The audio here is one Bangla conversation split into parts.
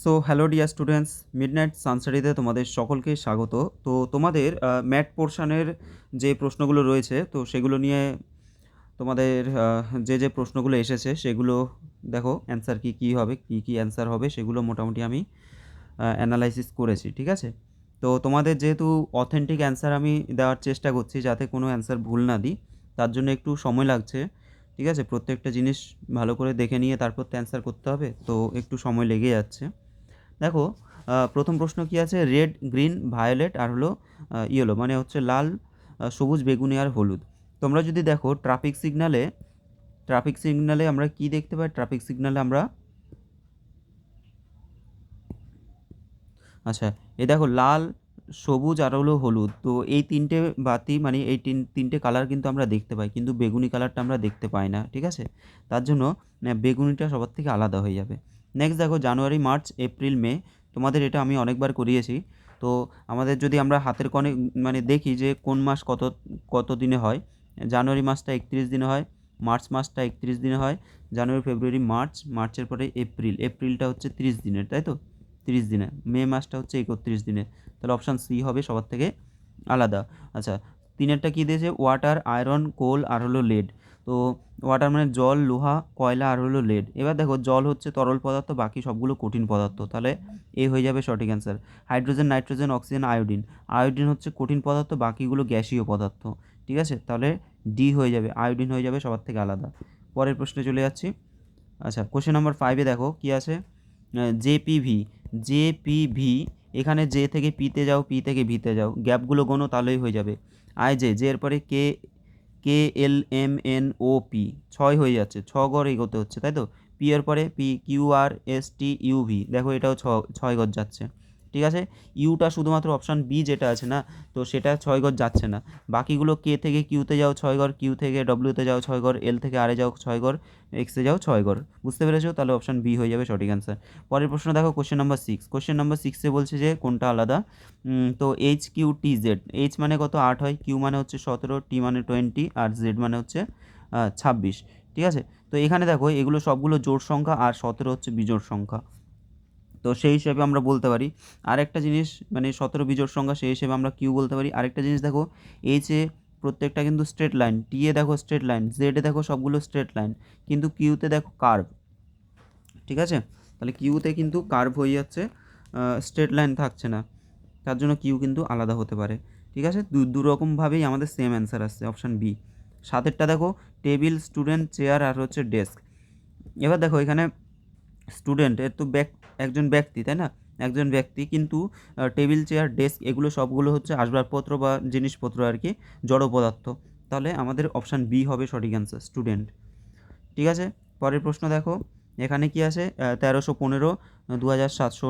So hello dear students, midnight সানসারিতে তোমাদের সকলকে স্বাগত। তো তোমাদের ম্যাথ পোর্শনের যে প্রশ্নগুলো রয়েছে তো সেগুলো নিয়ে তোমাদের যে প্রশ্নগুলো এসেছে সেগুলো দেখো অ্যান্সার কী হবে, কী অ্যান্সার হবে সেগুলো মোটামুটি আমি অ্যানালাইসিস করেছি, ঠিক আছে? তো তোমাদের যেহেতু অথেন্টিক অ্যান্সার আমি দেওয়ার চেষ্টা করছি যাতে কোনো অ্যান্সার ভুল না দিই, তার জন্য একটু সময় লাগছে, ঠিক আছে? প্রত্যেকটা জিনিস ভালো করে দেখে নিয়ে তারপর তো অ্যান্সার করতে হবে, তো একটু সময় লেগে যাচ্ছে। দেখো প্রথম প্রশ্ন কী আছে, রেড, গ্রিন, ভায়োলেট আর হলো ইয়েলো, মানে হচ্ছে লাল, সবুজ, বেগুনি আর হলুদ। তোমরা যদি দেখো ট্রাফিক সিগনালে আমরা কি দেখতে পাই? ট্রাফিক সিগনালে আমরা আচ্ছা, এই দেখো লাল, সবুজ আর হলো হলুদ। তো এই তিনটে বাতি, মানে এই তিনটে কালার কিন্তু আমরা দেখতে পাই, কিন্তু বেগুনি কালারটা আমরা দেখতে পাই না, ঠিক আছে? তার জন্য বেগুনিটা সবার থেকে আলাদা হয়ে যাবে। নেক্সট দেখো জানুয়ারি, মার্চ, এপ্রিল, মে। তোমাদের এটা আমি অনেকবার করিয়েছি। তো আমাদের যদি আমরা হাতের কনে মানে দেখি যে কোন মাস কত কত দিনে হয়, জানুয়ারি মাসটা 31 দিনে হয়, মার্চ মাসটা 31 দিনে হয়, জানুয়ারি, ফেব্রুয়ারি, মার্চের পরে এপ্রিলটা হচ্ছে 30 দিনের, তাই তো? 30 দিনে। মে মাসটা হচ্ছে 31 দিনে। তাহলে অপশান সি হবে সবার থেকে আলাদা। আচ্ছা, তিনেরটা কী দিয়েছে? ওয়াটার, আয়রন, কোল আর হলো লেড। তো ওয়াটার মানে জল, লোহা, কয়লা আর হলো লেড। এবার দেখো জল হচ্ছে তরল পদার্থ, বাকি সবগুলো কঠিন পদার্থ, তাহলে এ হয়ে যাবে সঠিক answer. Hydrogen, nitrogen, oxygen, iodine. Iodine হচ্ছে কঠিন পদার্থ, বাকিগুলো গ্যাসীয় পদার্থ, ঠিক আছে? তাহলে ডি হয়ে যাবে, আয়োডিন হয়ে যাবে সবার থেকে আলাদা। পরের প্রশ্নে চলে যাচ্ছি। আচ্ছা, কোশ্চেন নাম্বার 5-এ দেখো কী আছে, জেপিভি। এখানে জে থেকে পিতে যাও, পি থেকে ভিতে যাও, গ্যাপগুলো গোনো তাহলেই হয়ে যাবে। জে এর পরে KLMNOP, 6 হয়ে যাচ্ছে, 6 ঘর এগোতে হচ্ছে, তাই তো? পি এর পরে PQRSTUV, দেখো এটাও 6 ঘর যাচ্ছে, ঠিক আছে? ইউটা শুধুমাত্র অপশান বি যেটা আছে না, তো সেটা 6 ঘর যাচ্ছে না। বাকিগুলো কে থেকে কিউতে যাও 6 ঘর, কিউ থেকে ডব্লিউতে যাও 6 ঘর, এল থেকে আরে যাও 6 ঘর, এক্সে যাও 6 ঘর। বুঝতে পেরেছো? তাহলে অপশান বি হয়ে যাবে সঠিক অ্যান্সার। পরের প্রশ্ন দেখো, কোশ্চেন নাম্বার 6। কোশ্চেন নাম্বার 6-এ বলছে যে কোনটা আলাদা। তো HQTZ, এইচ মানে কত? 8 হয়, কিউ মানে হচ্ছে 17, টি মানে 20 আর জেড মানে হচ্ছে 26, ঠিক আছে? তো এখানে দেখো এগুলো সবগুলো জোড় সংখ্যা আর 17 হচ্ছে বিজোড় সংখ্যা। তো সেই হিসেবে আমরা বলতে পারি আরেকটা জিনিস, মানে 17 বিজোড় সংখ্যা, সেই হিসেবে আমরা কিউ বলতে পারি। আরেকটা জিনিস দেখো, এইচে প্রত্যেকটা কিন্তু স্ট্রেট লাইন, টিয়ে দেখো স্ট্রেট লাইন, জেডে দেখো সবগুলো স্ট্রেট লাইন, কিন্তু কিউতে দেখো কার্ভ, ঠিক আছে? তাহলে কিউতে কিন্তু কার্ভ হয়ে যাচ্ছে, স্ট্রেট লাইন থাকছে না, তার জন্য কিউ কিন্তু আলাদা হতে পারে, ঠিক আছে? দুরকমভাবেই আমাদের সেম অ্যান্সার আসছে, অপশান বি। 7-এরটা দেখো, টেবিল, স্টুডেন্ট, চেয়ার আর হচ্ছে ডেস্ক। এবার দেখো এখানে স্টুডেন্ট এর তো একজন ব্যক্তি, তাই না? একজন ব্যক্তি, কিন্তু টেবিল, চেয়ার, ডেস্ক এগুলো সবগুলো হচ্ছে আসবাবপত্র বা জিনিসপত্র আর কি, জড় পদার্থ। তাহলে আমাদের অপশান বি হবে সঠিক অ্যান্সার, স্টুডেন্ট, ঠিক আছে? পরের প্রশ্ন দেখো, এখানে কি আছে? 1315, 2700।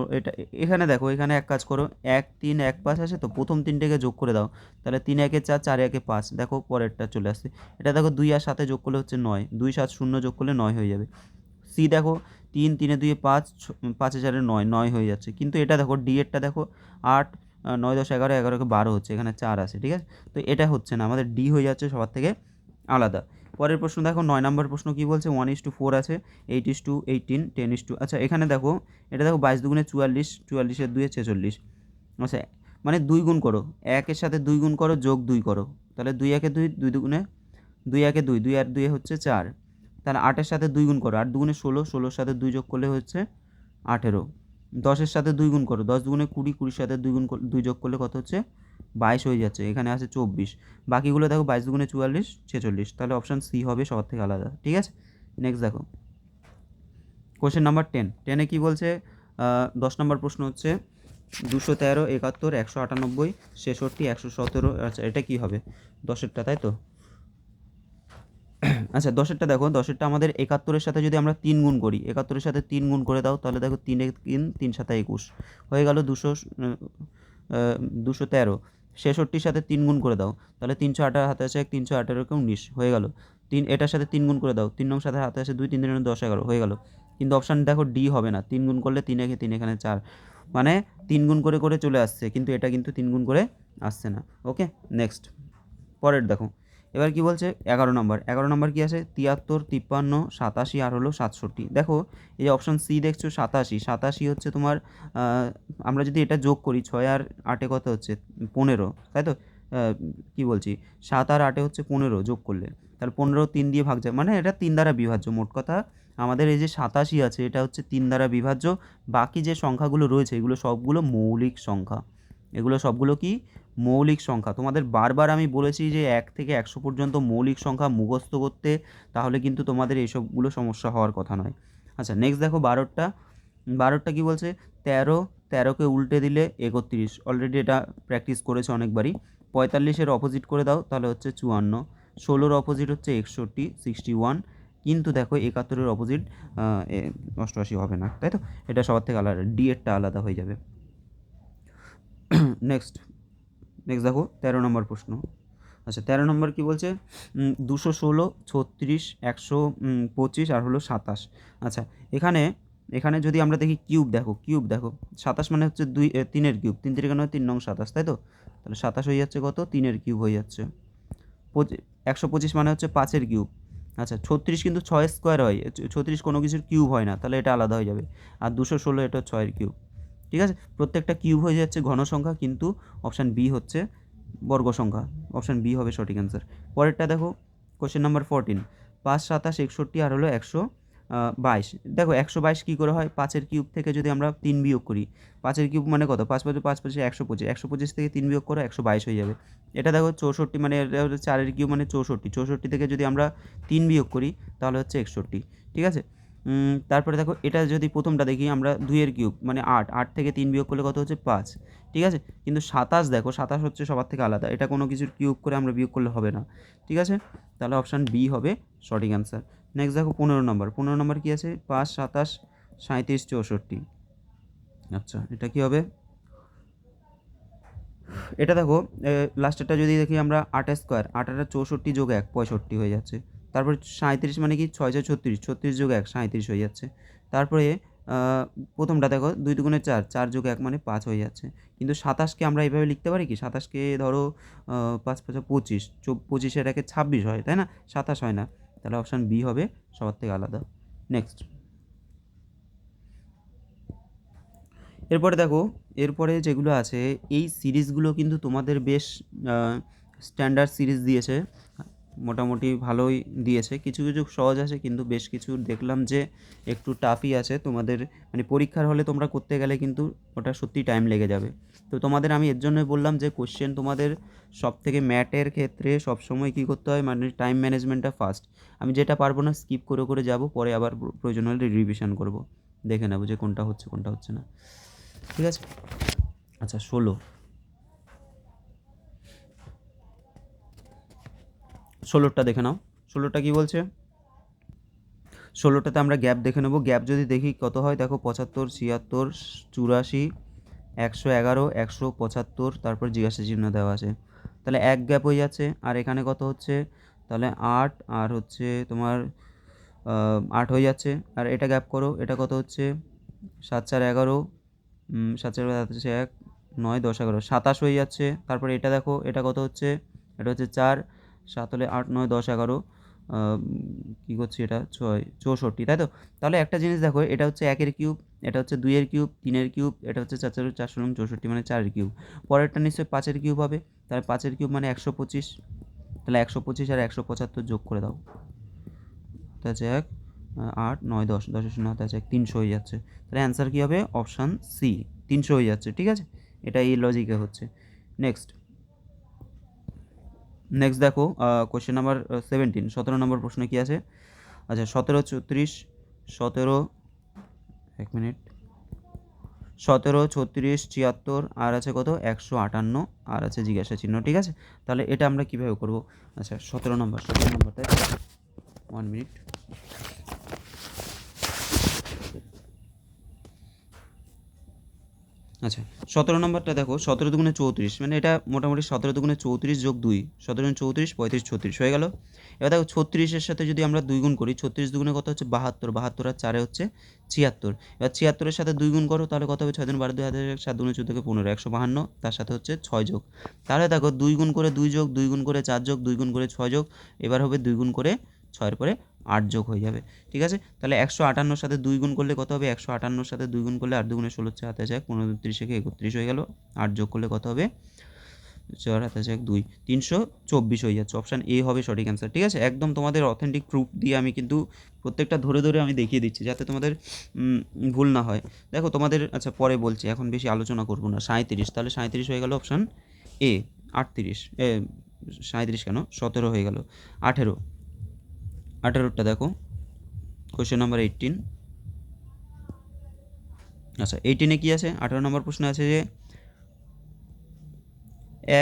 এখানে দেখো, এখানে এক কাজ করো, 1 3 1 5 আছে, তো প্রথম তিনটেকে যোগ করে দাও, তাহলে 3 1 4, 4 1 5। দেখো পরেরটা চলে আসছে, এটা দেখো 2 আর 7 যোগ করলে হচ্ছে 9, 2 7 0 যোগ করলে 9 হয়ে যাবে। সি দেখো, 3 3 2 5, 5 4 9, 9 হয়ে যাচ্ছে, কিন্তু এটা দেখো ডি এরটা দেখো 8 9 10 11, 11 12 হচ্ছে, এখানে 4 আছে, ঠিক আছে? তো এটা হচ্ছে না, আমাদের ডি হয়ে যাচ্ছে সবার থেকে আলাদা। পরের প্রশ্ন দেখো, 9 নম্বর প্রশ্ন কী বলছে? 1:4 আছে, 8:18, 10:, আচ্ছা এখানে দেখো, এটা দেখো 22 দুগুণে 44, 44 2 46। আচ্ছা, মানে 2 গুণ করো, 1-এর সাথে 2 গুণ করো, যোগ 2 করো, তাহলে 2 1 2, 2 দুগুণে 2 1 2, 2 আর 2 হচ্ছে 4। তাহলে 8-এর সাথে 2 গুণ করো, 8 দুগুণে 16, 16-র সাথে 2 যোগ করলে হচ্ছে 18। 10-এর সাথে 2 গুণ করো, 10 দুগুণে 20, 20-র সাথে 2 যোগ করলে কত হচ্ছে? 22 হয়ে যাচ্ছে, এখানে আছে 24। বাকিগুলো দেখো 22 দুগুণে 44, 46। তাহলে অপশান সি হবে সবার থেকে আলাদা, ঠিক আছে? নেক্সট দেখো, কোশ্চেন নাম্বার 10। 10-এ কী বলছে? 10 নম্বর প্রশ্ন হচ্ছে 213, 71, 198, 66, 117। আচ্ছা, এটা কী হবে? 10-এরটা, তাই তো? আচ্ছা, 10-এরটা দেখো, 10-এরটা আমাদের 71-এর সাথে যদি আমরা 3 গুণ করি, 71-এর সাথে 3 গুণ করে দাও, তাহলে দেখো 3 3, 3 7 21 হয়ে গেল 213। 66-র সাথে 3 গুণ করে দাও, তাহলে 318 হাতে আছে 1, 318 19 হয়ে গেল। এটার সাথে 3 গুণ করে দাও, 3 নং সাথে হাতে আছে 2, 3 3 10 11 হয়ে গেল। কিন্তু অপশান দেখো ডি হবে না, 3 গুণ করলে 3 3, এখানে 4, মানে 3 গুণ করে করে চলে আসছে, কিন্তু এটা কিন্তু 3 গুণ করে আসছে না। ওকে, নেক্সট, পরের দেখো, এবার কি বলছে 11 নম্বর কি আছে 73, 53, 87 আর হলো 67। দেখো এই যে অপশান সি দেখছো 87 হচ্ছে তোমার আমরা যদি এটা যোগ করি 6 আর 8 কত হচ্ছে 15, তাই তো? কি বলছি 7 আর 8 হচ্ছে 15 যোগ করলে, তাহলে 15 3 দিয়ে ভাগ যায়, মানে এটা 3 দ্বারা বিভাজ্য। মোট কথা আমাদের এই যে 87 আছে এটা হচ্ছে 3 দ্বারা বিভাজ্য। বাকি যে সংখ্যাগুলো রয়েছে এগুলো সবগুলো মৌলিক সংখ্যা। এগুলো সবগুলো কি মৌলিক সংখ্যা। তোমাদের বারবার আমি বলেছি যে 1 থেকে 100 পর্যন্ত মৌলিক সংখ্যা মুখস্থ করতে, তাহলে কিন্তু তোমাদের এইসবগুলো সমস্যা হওয়ার কথা নয়। আচ্ছা নেক্সট দেখো 12টা কি বলছে 13কে উল্টে দিলে 31, অলরেডি এটা প্র্যাকটিস করেছে অনেকবারই। 45-এর অপোজিট করে দাও তাহলে হচ্ছে 54, 16-র অপোজিট হচ্ছে 61, 61, কিন্তু দেখো 71-এর অপোজিট 88 হবে না, তাই তো? এটা সবার থেকে আলাদা, ডি এরটা আলাদা হয়ে যাবে। নেক্সট দেখো 13 নম্বর প্রশ্ন। আচ্ছা 13 নম্বর কি বলছে 216, 36, 125 আর হলো 27। আচ্ছা এখানে যদি আমরা দেখি কিউব দেখো 27 মানে হচ্ছে 3-এর কিউব, 3 3 3 9 27, তাই তো? তাহলে 27 হয়ে যাচ্ছে কত 3-এর কিউব হয়ে যাচ্ছে। 125 মানে হচ্ছে 5-এর কিউব। আচ্ছা 36 কিন্তু 6 স্কোয়ার হয়, 36 কোনো কিছুর কিউব হয় না, তাহলে এটা আলাদা হয়ে যাবে। আর 216 এটা 6-এর কিউব। ঠিক আছে, প্রত্যেকটা কিউব হয়ে যাচ্ছে ঘন সংখ্যা, কিন্তু অপশান বি হচ্ছে বর্গ সংখ্যা। অপশান বি হবে সঠিক অ্যান্সার। পরেরটা দেখো কোশ্চেন নাম্বার 14, 5, 27, 61 আর হলো 122। দেখো 122 কী করে হয়, 5-এর কিউব থেকে যদি আমরা 3 বিয়োগ করি, 5-এর কিউব মানে কত 5 5 5 5 125, 125 থেকে 3 বিয়োগ করো 122 হয়ে যাবে। এটা দেখো 64 মানে এটা হচ্ছে 4-এর কিউব মানে 64, 64 থেকে যদি আমরা 3 বিয়োগ করি তাহলে হচ্ছে 61। ঠিক আছে, তারপরে দেখো এটা যদি প্রথমটা দেখি আমরা 2-এর কিউব মানে 8, 8 থেকে 3 বিয়োগ করলে কত হচ্ছে 5। ঠিক আছে, কিন্তু 27 দেখো 27 হচ্ছে সবার থেকে আলাদা, এটা কোনো কিছুর কিউব করে আমরা বিয়োগ করলে হবে না। ঠিক আছে, তাহলে অপশান বি হবে সঠিক অ্যান্সার। নেক্সট দেখো 15 নম্বর কী আছে 5, 27, 37, 64। আচ্ছা এটা কী হবে, এটা দেখো লাস্টেরটা যদি দেখি আমরা 8 স্কোয়ার, 8 আর 64 যোগ 1 65 হয়ে যাচ্ছে। তারপরে 37 মানে কি 6 6 36, 36 যোগ 1 37 হয়ে যাচ্ছে। তারপরে প্রথমটা দেখো 2 2 4, 4 যোগ 1 মানে 5 হয়ে যাচ্ছে। কিন্তু 27কে আমরা এইভাবে লিখতে পারি কি, 27কে ধরো 5 5 25, 25-এর একে 26 হয়, তাই না? 27 হয় না, তাহলে অপশান বি হবে সবার থেকে আলাদা। নেক্সট এরপরে যেগুলো আছে এই সিরিজগুলো কিন্তু তোমাদের বেশ স্ট্যান্ডার্ড সিরিজ দিয়েছে, মোটামুটি ভালোই দিয়েছে। কিছু কিছু সহজ আছে, কিন্তু বেশ কিছু দেখলাম যে একটু টাফই আছে তোমাদের, মানে পরীক্ষার হলে তোমরা করতে গেলে কিন্তু ওটা সত্যি টাইম লেগে যাবে। তো তোমাদের আমি এর জন্যই বললাম যে কোশ্চেন তোমাদের সব থেকে ম্যাথের ক্ষেত্রে সবসময় কী করতে হয়, মানে টাইম ম্যানেজমেন্টটা ফার্স্ট। আমি যেটা পারবো না স্কিপ করে করে যাব, পরে আবার প্রয়োজন হলে রিভিশন করব, দেখে নেবো যে কোনটা হচ্ছে না। ঠিক আছে, আচ্ছা 16টা দেখে নাও। 16টা কী বলছে, 16টাতে আমরা গ্যাপ দেখে নেবো। গ্যাপ যদি দেখি কত হয় দেখো 75, 76, 84, 111, 175, তারপর জিজ্ঞাসা চিহ্ন দেওয়া আছে, তাহলে এক গ্যাপ হয়ে যাচ্ছে। আর এখানে কত হচ্ছে, তাহলে 8 আর হচ্ছে তোমার 8 হয়ে যাচ্ছে। আর এটা গ্যাপ করো, এটা কত হচ্ছে 7 4 11, 7 4 1, 9 10 11, 27 হয়ে যাচ্ছে। তারপরে এটা দেখো এটা কত হচ্ছে, এটা হচ্ছে 4, 7 হলে 8 9 10 11, কী করছি এটা 6 64, তাই তো? তাহলে একটা জিনিস দেখো, এটা হচ্ছে 1-এর কিউব, এটা হচ্ছে 2-এর কিউব, 3-এর কিউব, এটা হচ্ছে 4 4 4 64 মানে 4-এর কিউব। পরেরটা নিশ্চয়ই 5-এর কিউব হবে, তাহলে 5-এর কিউব মানে 125, তাহলে 125 আর 175 যোগ করে দাও, তা হচ্ছে 1 8 9 10, 10 শূন্য হাতে আছে 1, 300 হয়ে যাচ্ছে। তাহলে অ্যান্সার কী হবে, অপশান সি 300 হয়ে যাচ্ছে। ঠিক আছে, এটা এই লজিকে হচ্ছে। নেক্সট দেখো কোশ্চেন নাম্বার 17, 17 নম্বর প্রশ্ন কী আছে, আচ্ছা 17 34, 17 এক মিনিট 17 36 76 আর আছে কত 158 আর আছে জিজ্ঞাসা চিহ্ন। ঠিক আছে, তাহলে এটা আমরা কীভাবে করব, আচ্ছা 17 নম্বর তাই 1 মিনিট। আচ্ছা 17 নম্বরটা দেখো, 17 দুগুণে 34, মানে এটা মোটামুটি 17 দুগুণে 34 যোগ 2, 17 দুগুণে 34, 35, 36 হয়ে গেল। এবার দেখো 36-এর সাথে যদি আমরা 2 গুণ করি, 36 দুগুণে কত হচ্ছে 72, 72 আর 4 হচ্ছে 76। এবার 76-এর সাথে 2 গুণ করো, তাহলে কত হবে 6 দুগুণে 12, 2 হাজার 7 দুগুণে 14, 15, 152, তার সাথে হচ্ছে 6 যোগ। তাহলে দেখো 2 গুণ করে 2 যোগ, 2 গুণ করে 4 যোগ, 2 গুণ করে 6 যোগ, এবার হবে 2 গুণ করে 6-এর পরে 8 যোগ হয়ে যাবে। ঠিক আছে, তাহলে 158-র সাথে 2 গুণ করলে কত হবে, 158-র সাথে 2 গুণ করলে 8 দুগুণে 16, 4 হাতে 1, 15 30 31 হয়ে গেল। 8 যোগ করলে কত হবে, 4 হাতে 1 2, 324 হয়ে যাচ্ছে। অপশান এ হবে সঠিক অ্যান্সার। ঠিক আছে, একদম তোমাদের অথেন্টিক প্রুফ দিয়ে আমি কিন্তু প্রত্যেকটা ধরে ধরে আমি দেখিয়ে দিচ্ছি, যাতে তোমাদের ভুল না হয়। দেখো তোমাদের, আচ্ছা পরে বলছি, এখন বেশি আলোচনা করবো না। 37, তাহলে 37 হয়ে গেল অপশান এ। 38, 37 কেন, 17 হয়ে গেল। 18, 18টা দেখো, কোয়েশ্চেন নাম্বার 18। আচ্ছা 18-এ কী আছে, 18 নম্বর প্রশ্ন আছে যে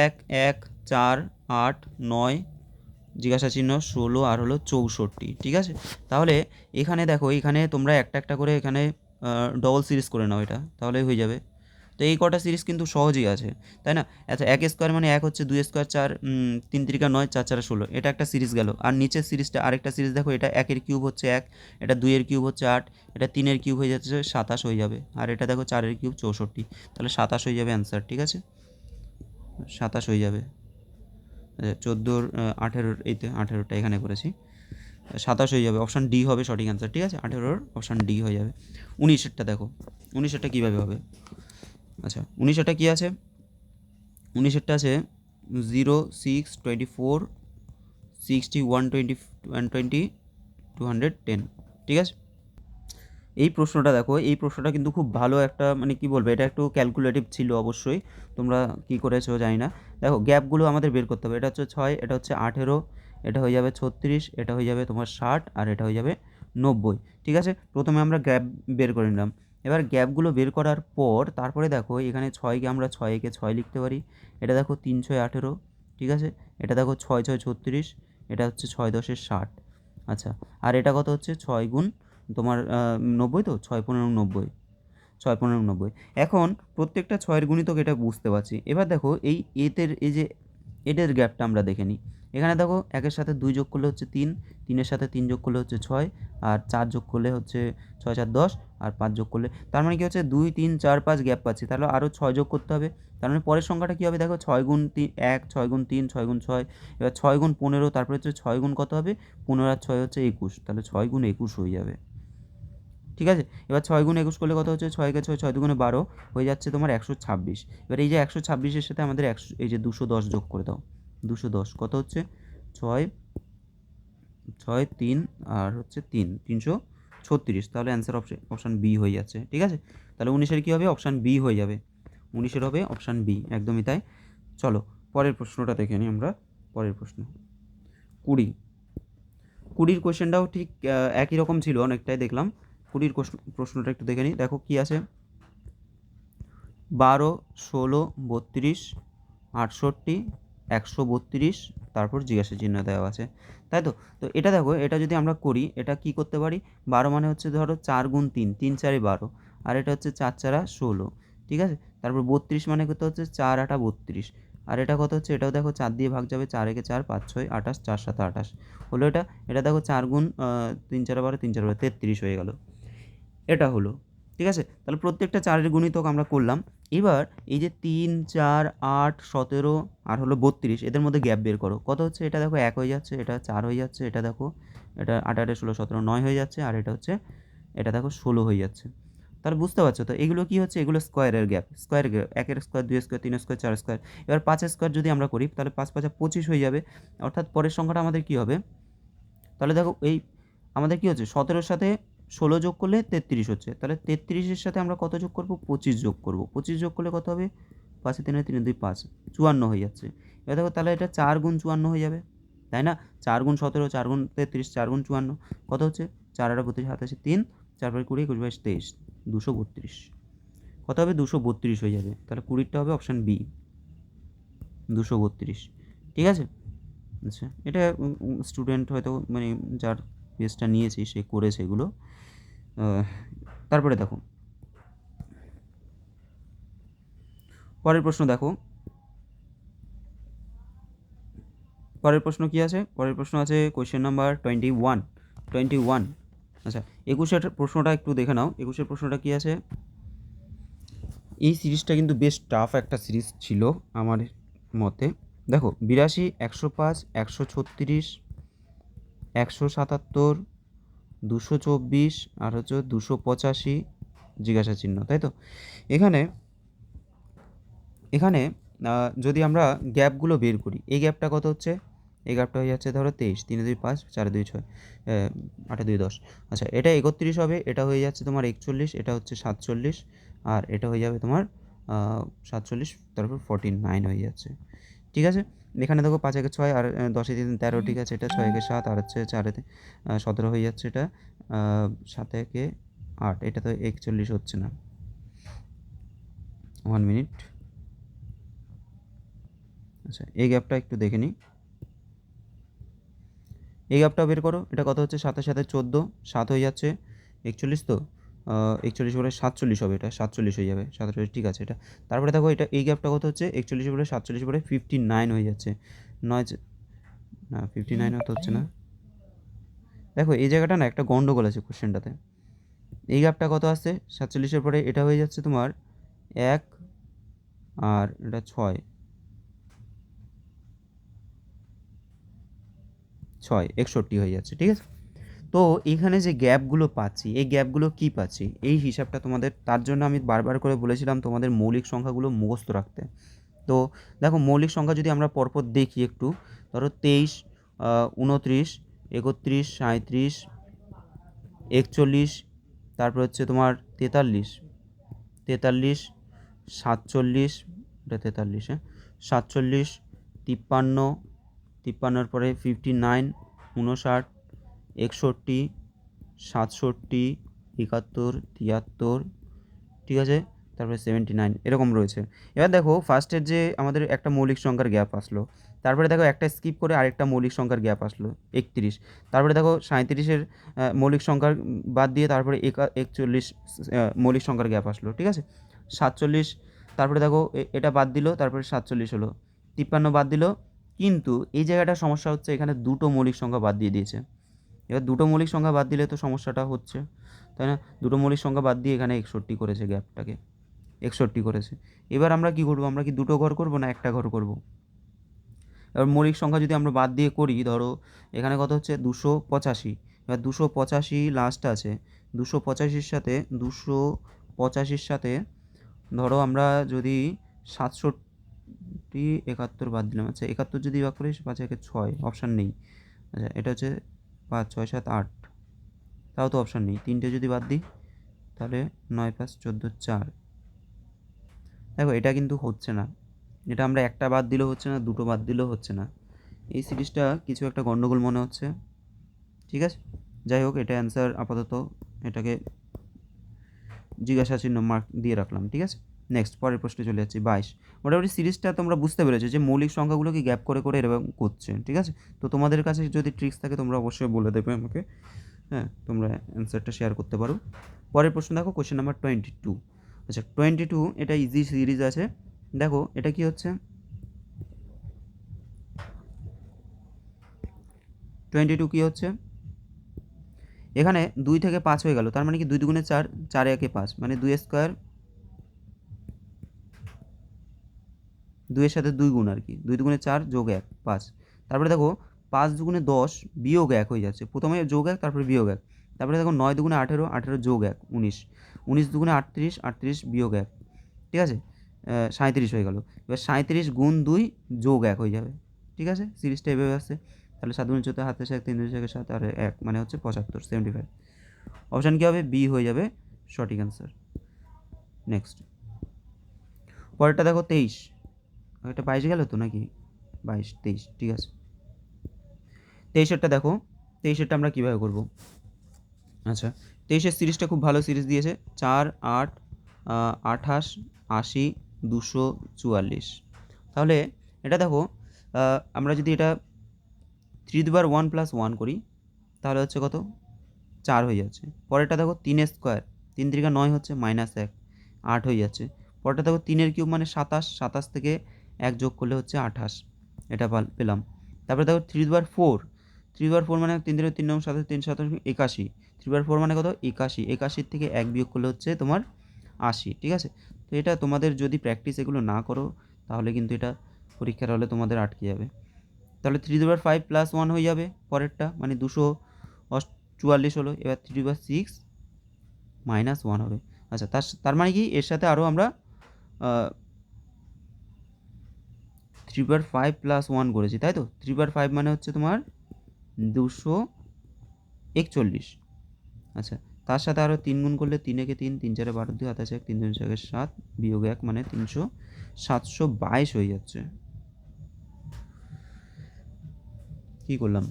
1 1 4 8 9 জিজ্ঞাসা চিহ্ন 16 আর হলো 64। ঠিক আছে, তাহলে এখানে দেখো, এখানে তোমরা একটা একটা করে এখানে ডবল সিরিজ করে নাও, এটা তাহলেই হয়ে যাবে। তো এই কটা সিরিজ কিন্তু সহজই আছে, তাই না? আচ্ছা 1 স্কোয়ার মানে 1 হচ্ছে, 2 স্কোয়ার 4, 3 3 9, 4 4 16, এটা একটা সিরিজ গেল। আর নিচের সিরিজটা আরেকটা সিরিজ দেখো, এটা 1-এর কিউব হচ্ছে 1, এটা 2-এর কিউব হচ্ছে 8, এটা 3-এর কিউব হয়ে যাচ্ছে 27 হয়ে যাবে, আর এটা দেখো 4-এর কিউব 64, তাহলে 27 হয়ে যাবে অ্যান্সার। ঠিক আছে, 27 হয়ে যাবে। 14, 18, এইতে 18টা এখানে করেছি, 27 হয়ে যাবে। অপশান ডি হবে সঠিক অ্যান্সার। ঠিক আছে, 18-র অপশান ডি হয়ে যাবে। 19-এরটা দেখো, 19-এরটা কীভাবে হবে। আচ্ছা 19-এরটা কী আছে, 19-এরটা আছে 0 6 24 60 120 120 210। ঠিক আছে, এই প্রশ্নটা দেখো, এই প্রশ্নটা কিন্তু খুব ভালো একটা, মানে কি বলবো, এটা একটু ক্যালকুলেটিভ ছিল অবশ্যই। তোমরা কি করেছো জানি না। দেখো গ্যাপগুলো আমাদের বের করতে হবে। এটা হচ্ছে 6, এটা হচ্ছে 18, এটা হয়ে যাবে 36, এটা হয়ে যাবে তোমার 60, আর এটা হয়ে যাবে 90। ঠিক আছে, প্রথমে আমরা গ্যাপ বের করে নিলাম। এবার গ্যাপগুলো বের করার পর তারপরে দেখো, এখানে 6কে আমরা 6-একে 6 লিখতে পারি। এটা দেখো 3 6 18। ঠিক আছে, এটা দেখো 6 6 36, এটা হচ্ছে 6 10 60। আচ্ছা, আর এটা কত হচ্ছে 6 গুণ তোমার 90, তো 6 15 90, 6 15 90। এখন প্রত্যেকটা 6-এর গুণিতক এটা বুঝতে পারছি। এবার দেখো এই এতের, এই যে এদের গ্যাপটা আমরা দেখে নিই। এখানে দেখো 1-এর সাথে 2 যোগ করলে হচ্ছে 3, 3-এর সাথে 3 যোগ করলে হচ্ছে 6, আর 4 যোগ করলে হচ্ছে 6 4 10, আর 5 যোগ করলে, তার মানে কি হচ্ছে 2 3 4 5 গ্যাপ পাচ্ছি, তাহলে আরও 6 যোগ করতে হবে। তার মানে পরের সংখ্যাটা কী হবে, দেখো 6 গুণ 1, 6 গুণ 3, 6 গুণ 6, এবার 6 গুণ 15, তারপরে হচ্ছে 6 গুণ কত হবে, 15 আর 6 হচ্ছে 21, তাহলে 6 গুণ 21 হয়ে যাবে। ঠিক আছে, এবার 6 গুণ 21 করলে কত হচ্ছে, 6 কে 6, 6 দুগুণে 12 হয়ে যাচ্ছে তোমার 126। এবার এই যে 126-এর সাথে আমাদের 100, এই যে 210 যোগ করে দাও। 210 কত হচ্ছে, 6 6 3 আর হচ্ছে 3, 336, তাহলে অ্যান্সার অপশান বি হয়ে যাচ্ছে। ঠিক আছে, তাহলে 19-এর কী হবে, অপশান বি হয়ে যাবে। 19-এর হবে অপশান বি, একদমই তাই। চলো পরের প্রশ্নটা দেখে নিই আমরা। পরের প্রশ্ন 20। 20-র কোয়েশ্চেনটাও ঠিক একই রকম ছিল অনেকটাই, দেখলাম। 20-র প্রশ্নটা একটু দেখে নিই। দেখো কী আছে, 12 16 32 68 132, তারপর জিজ্ঞাসা চিহ্ন দেওয়া আছে, তাই তো? তো এটা দেখো, এটা যদি আমরা করি, এটা কি করতে পারি, 12 মানে হচ্ছে ধরো 4 গুণ 3, 3 4 12, আর এটা হচ্ছে 4 4 16। ঠিক আছে, তারপর 32 মানে কত হচ্ছে 4 8 32, আর এটা কত হচ্ছে, এটাও দেখো 4 দিয়ে ভাগ যাবে, 4 একে 4 5 6 28, 4 7 28 হলো। এটা দেখো 4 গুণ 3 4 12, 3 4 12 33 হয়ে গেল। এটা হলো। ঠিক আছে, তাহলে প্রত্যেকটা 4-এর গুণিতক আমরা করলাম। এবার এই যে 3 4 8 17 আর হলো 32, এদের মধ্যে গ্যাপ বের করো। কত হচ্ছে, এটা দেখো 1 হয়ে যাচ্ছে, এটা 4 হয়ে যাচ্ছে, এটা দেখো, এটা 8 8 16 17 9 হয়ে যাচ্ছে, আর এটা হচ্ছে, এটা দেখো 16 হয়ে যাচ্ছে। তাহলে বুঝতে পারছো তো, এগুলো কি হচ্ছে, এগুলো স্কোয়ারের গ্যাপ, স্কোয়ার গ্যাপ, 1-এর স্কোয়ার, 2-এর স্কোয়ার, 3-এর স্কোয়ার, 4 স্কোয়ার। এবার 5-এর স্কোয়ার যদি আমরা করি, তাহলে 5 5 25 হয়ে যাবে। অর্থাৎ পরের সংখ্যাটা আমাদের কী হবে, তাহলে দেখো এই আমাদের কী হচ্ছে, 17-এর সাথে 16 যোগ করলে 33 হচ্ছে, তাহলে 33-এর সাথে আমরা কত যোগ করব, 25 যোগ করব। 25 যোগ করলে কত হবে, 5 3 3 2 5, 54 হয়ে যাচ্ছে। এবার দেখো, তাহলে এটা 4 গুণ 54 হয়ে যাবে, তাই না? 4 গুণ 17, 4 গুণ 33, 4 গুণ 54 কত হচ্ছে, 4 8 32, 87 3, 4 5 20 21 22 23, 232 কত হবে, 232 হয়ে যাবে। তাহলে 20-টা হবে অপশান বি, 232। ঠিক আছে, আচ্ছা এটা স্টুডেন্ট হয়তো, মানে যার পেজটা নিয়েছি সে করেছে এগুলো। তারপরে দেখো পরের প্রশ্ন দেখো, পরের প্রশ্ন কি আছে? পরের প্রশ্ন আছে কোয়েশ্চেন নাম্বার 21। আচ্ছা, 21-এর প্রশ্নটা একটু দেখে নাও। 21-এর প্রশ্নটা কি আছে? এই সিরিজটা কিন্তু বেশ টাফ একটা সিরিজ ছিল আমার মতে। দেখো 82, 105, 136, 177, 224 আর হচ্ছে 285 জিজ্ঞাসা চিহ্ন, তাই তো? এখানে এখানে যদি আমরা গ্যাপগুলো বের করি, এই গ্যাপটা কত হচ্ছে? এই গ্যাপটা হয়ে যাচ্ছে ধরো 23, 3 2 5, 4 2 6, 8 2 10। আচ্ছা, এটা 31 হবে, এটা হয়ে যাচ্ছে তোমার 41, এটা হচ্ছে 47, আর এটা হয়ে যাবে তোমার 47, তারপর 49 হয়ে যাচ্ছে। ঠিক আছে, এখানে দেখো 5 একে 6 আর 10 এ 3 13, ঠিক আছে, এটা 6 একে 7 আর হচ্ছে 4 এ 17 হয়ে যাচ্ছে, এটা 7 একে 8, এটা তো 41 হচ্ছে না। 1 মিনিট। আচ্ছা, এই গ্যাপটা একটু দেখে নিই। এই গ্যাপটা বের করো, এটা কত হচ্ছে? 7 এর সাথে 14, 7 হয়ে যাচ্ছে 41, তো 41 বলে 47 হবে, এটা 47 হয়ে যাবে, 47, ঠিক আছে। এটা তারপরে দেখো, এটা এই গ্যাপটা কত হচ্ছে? 41 বলে 47 বলে 59 হয়ে যাচ্ছে। 9 না, 59 তো হচ্ছে না। দেখো এই জায়গাটা না একটা গন্ডগোল আছে কোশ্চেনটাতে। এই গ্যাপটা কত আসছে? 47-এর পরে এটা হয়ে যাচ্ছে তোমার 1, আর এটা 6, 61 হয়ে যাচ্ছে, ঠিক আছে। তো এখানে যে গ্যাপগুলো পাচ্ছি, এই গ্যাপগুলো কী পাচ্ছি, এই হিসাবটা তোমাদের, তার জন্য আমি বারবার করে বলেছিলাম তোমাদের মৌলিক সংখ্যাগুলো মুখস্থ রাখতে। তো দেখো, মৌলিক সংখ্যা যদি আমরা পরপর দেখি একটু, ধরো 23, 29, 31, 37, 41, তারপর হচ্ছে তোমার 43, 47, এটা 43, হ্যাঁ, 47, 53, 53-এর পরে 59, 59, 61, 67, 71, 73, ঠিক আছে, তারপরে 79, এরকম রয়েছে। এবার দেখো ফার্স্টের যে আমাদের একটা মৌলিক সংখ্যার গ্যাপ আসলো, তারপরে দেখো একটা স্কিপ করে আরেকটা মৌলিক সংখ্যার গ্যাপ আসলো 31, তারপরে দেখো 37-এর মৌলিক সংখ্যার বাদ দিয়ে তারপরে 41 মৌলিক সংখ্যার গ্যাপ আসলো, ঠিক আছে, 47, তারপরে দেখো এটা বাদ দিল, তারপরে 47 হলো, 53 বাদ দিল, কিন্তু এই জায়গাটা সমস্যা হচ্ছে, এখানে দুটো মৌলিক সংখ্যা বাদ দিয়ে দিয়েছে। এবার দুটো মৌলিক সংখ্যা বাদ দিলে তো সমস্যাটা হচ্ছে, তাই না? দুটো মৌলিক সংখ্যা বাদ দিয়ে এখানে 61 করেছে, গ্যাপটাকে 61 করেছে। এবার আমরা কি করব? আমরা কি দুটো ঘর করব না একটা ঘর করব? এবার মৌলিক সংখ্যা যদি আমরা বাদ দিয়ে করি, ধরো এখানে কত হচ্ছে? 285। এবার 285 লাস্ট আছে, 285-র সাথে 285-র সাথে ধরো আমরা যদি 67, 71 বাদ দিলাম। আচ্ছা, 71 যদি বাদ করি, 5 একে 6, অপশান নেই। আচ্ছা, এটা হচ্ছে 5, 6, 7, 8, তাও তো অপশান নেই। 3টে যদি বাদ দিই, তাহলে 9, 5, 14, 4। দেখো এটা কিন্তু হচ্ছে না, এটা আমরা একটা বাদ দিলেও হচ্ছে না, দুটো বাদ দিলেও হচ্ছে না। এই সিরিজটা কিছু একটা গন্ডগোল মনে হচ্ছে, ঠিক আছে। যাই হোক, এটা অ্যান্সার আপাতত, এটাকে জিজ্ঞাসা চিহ্ন মার্ক দিয়ে রাখলাম, ঠিক আছে। নেক্সট, পরের প্রশ্নে চলে যাচ্ছি। 22। মোটামুটি সিরিজটা তোমরা বুঝতে পেরেছো যে মৌলিক সংখ্যাগুলোকে গ্যাপ করে করে এরকম করছে, ঠিক আছে। তো তোমাদের কাছে যদি ট্রিক্স থাকে তোমরা অবশ্যই বলে দেবে আমাকে, হ্যাঁ, তোমরা অ্যান্সারটা শেয়ার করতে পারো। পরের প্রশ্ন দেখো, কোয়েশ্চেন নাম্বার 22। আচ্ছা, 22, এটা ইজি সিরিজ আছে। দেখো এটা কি হচ্ছে? 22 কি হচ্ছে? এখানে 2 থেকে 5 হয়ে গেল, তার মানে কি 2 দুগুণে 4, 4 একে 5, মানে 2 স্কোয়ার, 2-এর সাথে 2 গুণ আর কি, 2 দুগুণে 4 যোগ 1, 5। তারপরে দেখো 5 দুগুণে 10 বিয়োগ 1 হয়ে যাচ্ছে, প্রথমে যোগ 1, তারপরে বিয়োগ 1। তারপরে দেখো 9 দুগুণে 18, 18 যোগ 1, 19, 19 দুগুণে 38, 38 বিয়োগ 1, ঠিক আছে, 37 হয়ে গেল। এবার 37 গুণ 2 যোগ 1 হয়ে যাবে, ঠিক আছে। সিরিজটা এভাবে আসছে। তাহলে 7 গুণ 14, হাতে 1, 3 দুই 7 আর 1 মানে হচ্ছে 75, 75। অপশান কী হবে? বি হয়ে যাবে সঠিক অ্যান্সার। নেক্সট, পরেরটা দেখো 23। এটা 22 গেল তো নাকি? 22, 23, ঠিক আছে। 23-এরটা দেখো, 23-এরটা আমরা কীভাবে করব? আচ্ছা, 23-এর সিরিজটা খুব ভালো সিরিজ দিয়েছে, 4, 8, 28, 80, 244। তাহলে এটা দেখো, আমরা যদি এটা 3 × 1 + 1 করি, তাহলে হচ্ছে কত? 4 হয়ে যাচ্ছে। পরেরটা দেখো 3 স্কোয়ার, 3 × 9 হচ্ছে -1, 8 হয়ে যাচ্ছে। পরেরটা দেখো 3 কিউব মানে 27, 27 থেকে 1 যোগ করলে হচ্ছে 28, এটা পেলাম। তারপরে দেখো 3/4, 3/4 মানে 3 9 7 3 7 81, 3/4 মানে কত 81, 81 থেকে 1 বিয়োগ করলে হচ্ছে তোমার 80, ঠিক আছে। তো এটা তোমাদের যদি প্র্যাকটিস এগুলো না করো তাহলে কিন্তু এটা পরীক্ষার হলে তোমাদের আটকে যাবে। তাহলে 3/5 + 1 হয়ে যাবে পরেরটা, মানে 244 হলো। এবার 3/6 - 1 হবে। আচ্ছা, তার মানে কি এর সাথে আরও আমরা 3/5 + 1 করেছি, তাই তো। 3/5 মানে হচ্ছে তোমার 241। আচ্ছা, তার সাথে আরও 3 গুণ করলে 3 একে 3, 3 4 12, 2 27, 1 3 2 4 7 বিয়োগ 1 মানে 722 হয়ে যাচ্ছে। কী করলাম,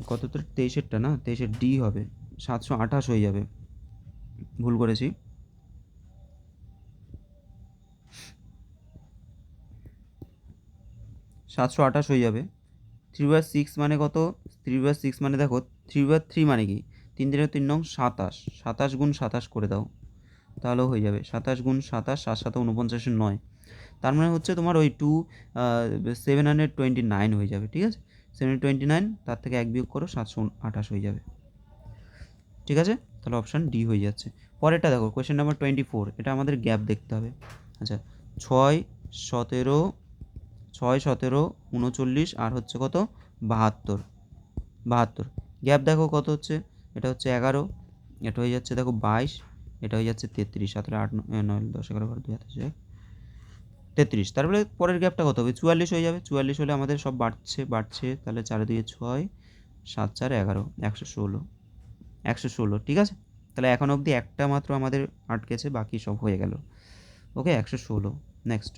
কত তো 23-এরটা না, 23-এর ডি হবে, 728 হয়ে যাবে, ভুল করেছি। সাতশো আঠাশ হয়ে যাবে। 3/6 মানে কত, 3/6 মানে দেখো 3/3 মানে কি 3 3 3 নং 27, 27 গুণ 27 করে দাও তাহলেও হয়ে যাবে। 27 গুণ 27, 7 7 49 9, তার মানে হচ্ছে তোমার ওই 729 হয়ে যাবে, ঠিক আছে। 729, তার থেকে 1 বিয়োগ করো 728 হয়ে যাবে, ঠিক আছে। তাহলে অপশান ডি হয়ে যাচ্ছে। পরেরটা দেখো কোয়েশ্চেন নাম্বার 24, এটা আমাদের গ্যাপ দেখতে হবে। আচ্ছা, 6 17 6 17 39 আর হচ্ছে কত 72, গ্যাপ দেখো কত হচ্ছে, এটা হচ্ছে 11, এটা হয়ে যাচ্ছে দেখো 22, এটা হয়ে যাচ্ছে 33, 7 8 9 10 11 12 2 23, 33। তারপরে পরের গ্যাপটা কত হবে, 44 হয়ে যাবে। 44 হলে আমাদের সব বাড়ছে, তাহলে 4 2 6 7 4 11 116, ঠিক আছে। তাহলে এখন অবধি একটা মাত্র আমাদের আটকেছে, বাকি সব হয়ে গেল। ওকে, 116। Next